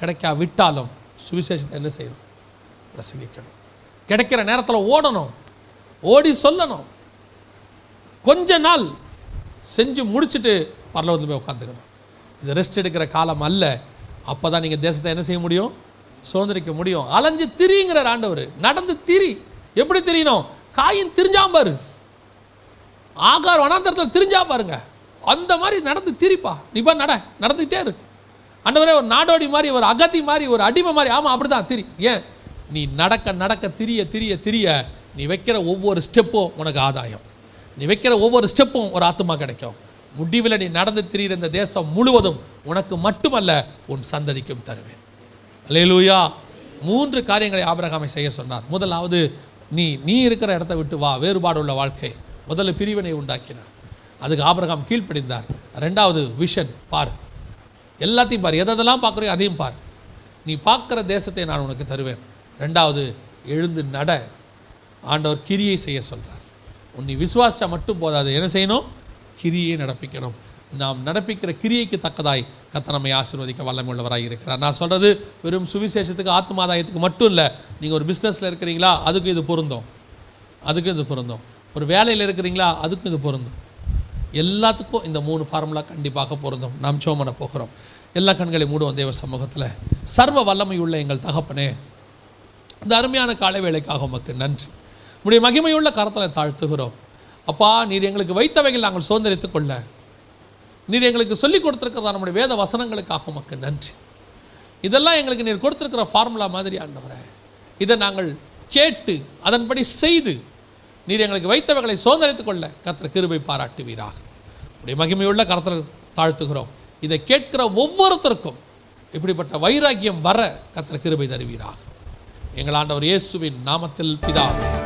கிடைக்காவிட்டாலும் சுவிசேஷத்தை என்ன செய்யணும்? பிரசங்கிக்கணும். கிடைக்கிற நேரத்தில் ஓடணும், ஓடி சொல்லணும். கொஞ்ச நாள் செஞ்சு முடிச்சுட்டு பரலோகத்தில் போய் உட்காந்துக்கணும். இது ரெஸ்ட் எடுக்கிற காலம் அல்ல. அப்போ தான் நீங்கள் தேசத்தை என்ன செய்ய முடியும்? சுதந்திரிக்க முடியும். அலைஞ்சு திரிங்கிறார் ஆண்டவர். நடந்து திரி. எப்படி திரியணும்? காயின் திரிஞ்சாம்பாரு, ஆகார் வனாந்தரத்தில் திரிஞ்சா பாருங்க, அந்த மாதிரி நடந்து திரிப்பா. நீ பா நடந்துக்கிட்டே இரு. ஆண்டவரே, ஒரு நாடோடி மாதிரி, ஒரு அகதி மாதிரி, ஒரு அடிமை மாதிரி. ஆமாம், அப்படி தான் திரி. ஏன்? நீ நடக்க திரிய நீ வைக்கிற ஒவ்வொரு ஸ்டெப்பும் உனக்கு ஆதாயம். நீ வைக்கிற ஒவ்வொரு ஸ்டெப்பும் ஒரு ஆத்துமா கிடைக்கும். முடிவில் நீ நடந்து திரிகிற இந்த தேசம் முழுவதும் உனக்கு மட்டுமல்ல, உன் சந்ததிக்கும் தருவேன். அல்லேலூயா. 3 காரியங்களை ஆபிரகாமை செய்ய சொன்னார். முதலாவது, நீ இருக்கிற இடத்த விட்டு வா, வேறுபாடு உள்ள வாழ்க்கை. முதல்ல பிரிவினை உண்டாக்கினார், அதுக்கு ஆபிரகாம் கீழ்ப்படிந்தார். 2வது, விஷன் பார், எல்லாத்தையும் பார், எதெல்லாம் பார்க்குறியோ அதையும் பார். நீ பார்க்குற தேசத்தை நான் உனக்கு தருவேன். 2வது, எழுந்து நட. ஆண்டவர் கிரியை செய்ய சொல்கிறார். நீ விசுவாசா மட்டும் போதாது, என்ன செய்யணும்? கிரியை நடப்பிக்கணும். நாம் நடப்பிக்கிற கிரியைக்கு தக்கதாய் கர்த்தர் நம்மை ஆசீர்வதிக்க வல்லமை உள்ளவராக இருக்கிறார். நான் சொல்கிறது வெறும் சுவிசேஷத்துக்கு ஆத்மாதாயத்துக்கு மட்டும் இல்லை. நீங்கள் ஒரு பிஸ்னஸில் இருக்கிறீங்களா, அதுக்கும் இது பொருந்தும். ஒரு வேலையில் இருக்கிறீங்களா, அதுக்கும் இது பொருந்தும். எல்லாத்துக்கும் இந்த 3 ஃபார்முலா கண்டிப்பாக பொருந்தும். நாம் ஜெபம் பண்ண போகிறோம். எல்லா கண்களை மூடுவோம் தேவ சமூகத்தில். சர்வ வல்லமை உள்ள எங்கள் தகப்பனே, இந்த அருமையான காலை வேளைக்காக உமக்கு நன்றி. உடைய மகிமையுள்ள கரத்தில் தாழ்த்துகிறோம். அப்பா, நீர் எங்களுக்கு வைத்தவைகள் நாங்கள் சுதந்திரித்துக் கொள்ள நீர் எங்களுக்கு சொல்லிக் கொடுத்துருக்கிறதா நம்முடைய வேத வசனங்களுக்காக உமக்கு நன்றி. இதெல்லாம் எங்களுக்கு நீர் கொடுத்துருக்கிற ஃபார்முலா மாதிரி ஆண்டவரே, இதை நாங்கள் கேட்டு அதன்படி செய்து நீர் எங்களுக்கு வைத்தவைகளை சுதந்திரித்துக் கொள்ள கர்த்தர் கிருபை பாராட்டுவீராக. உடைய மகிமையுள்ள கரத்தில் தாழ்த்துகிறோம். இதை கேட்கிற ஒவ்வொருத்தருக்கும் இப்படிப்பட்ட வைராக்கியம் வர கர்த்தர் கிருபை தருவீராக. எங்கள் ஆண்டவர் இயேசுவின் நாமத்தில் பிதாவே.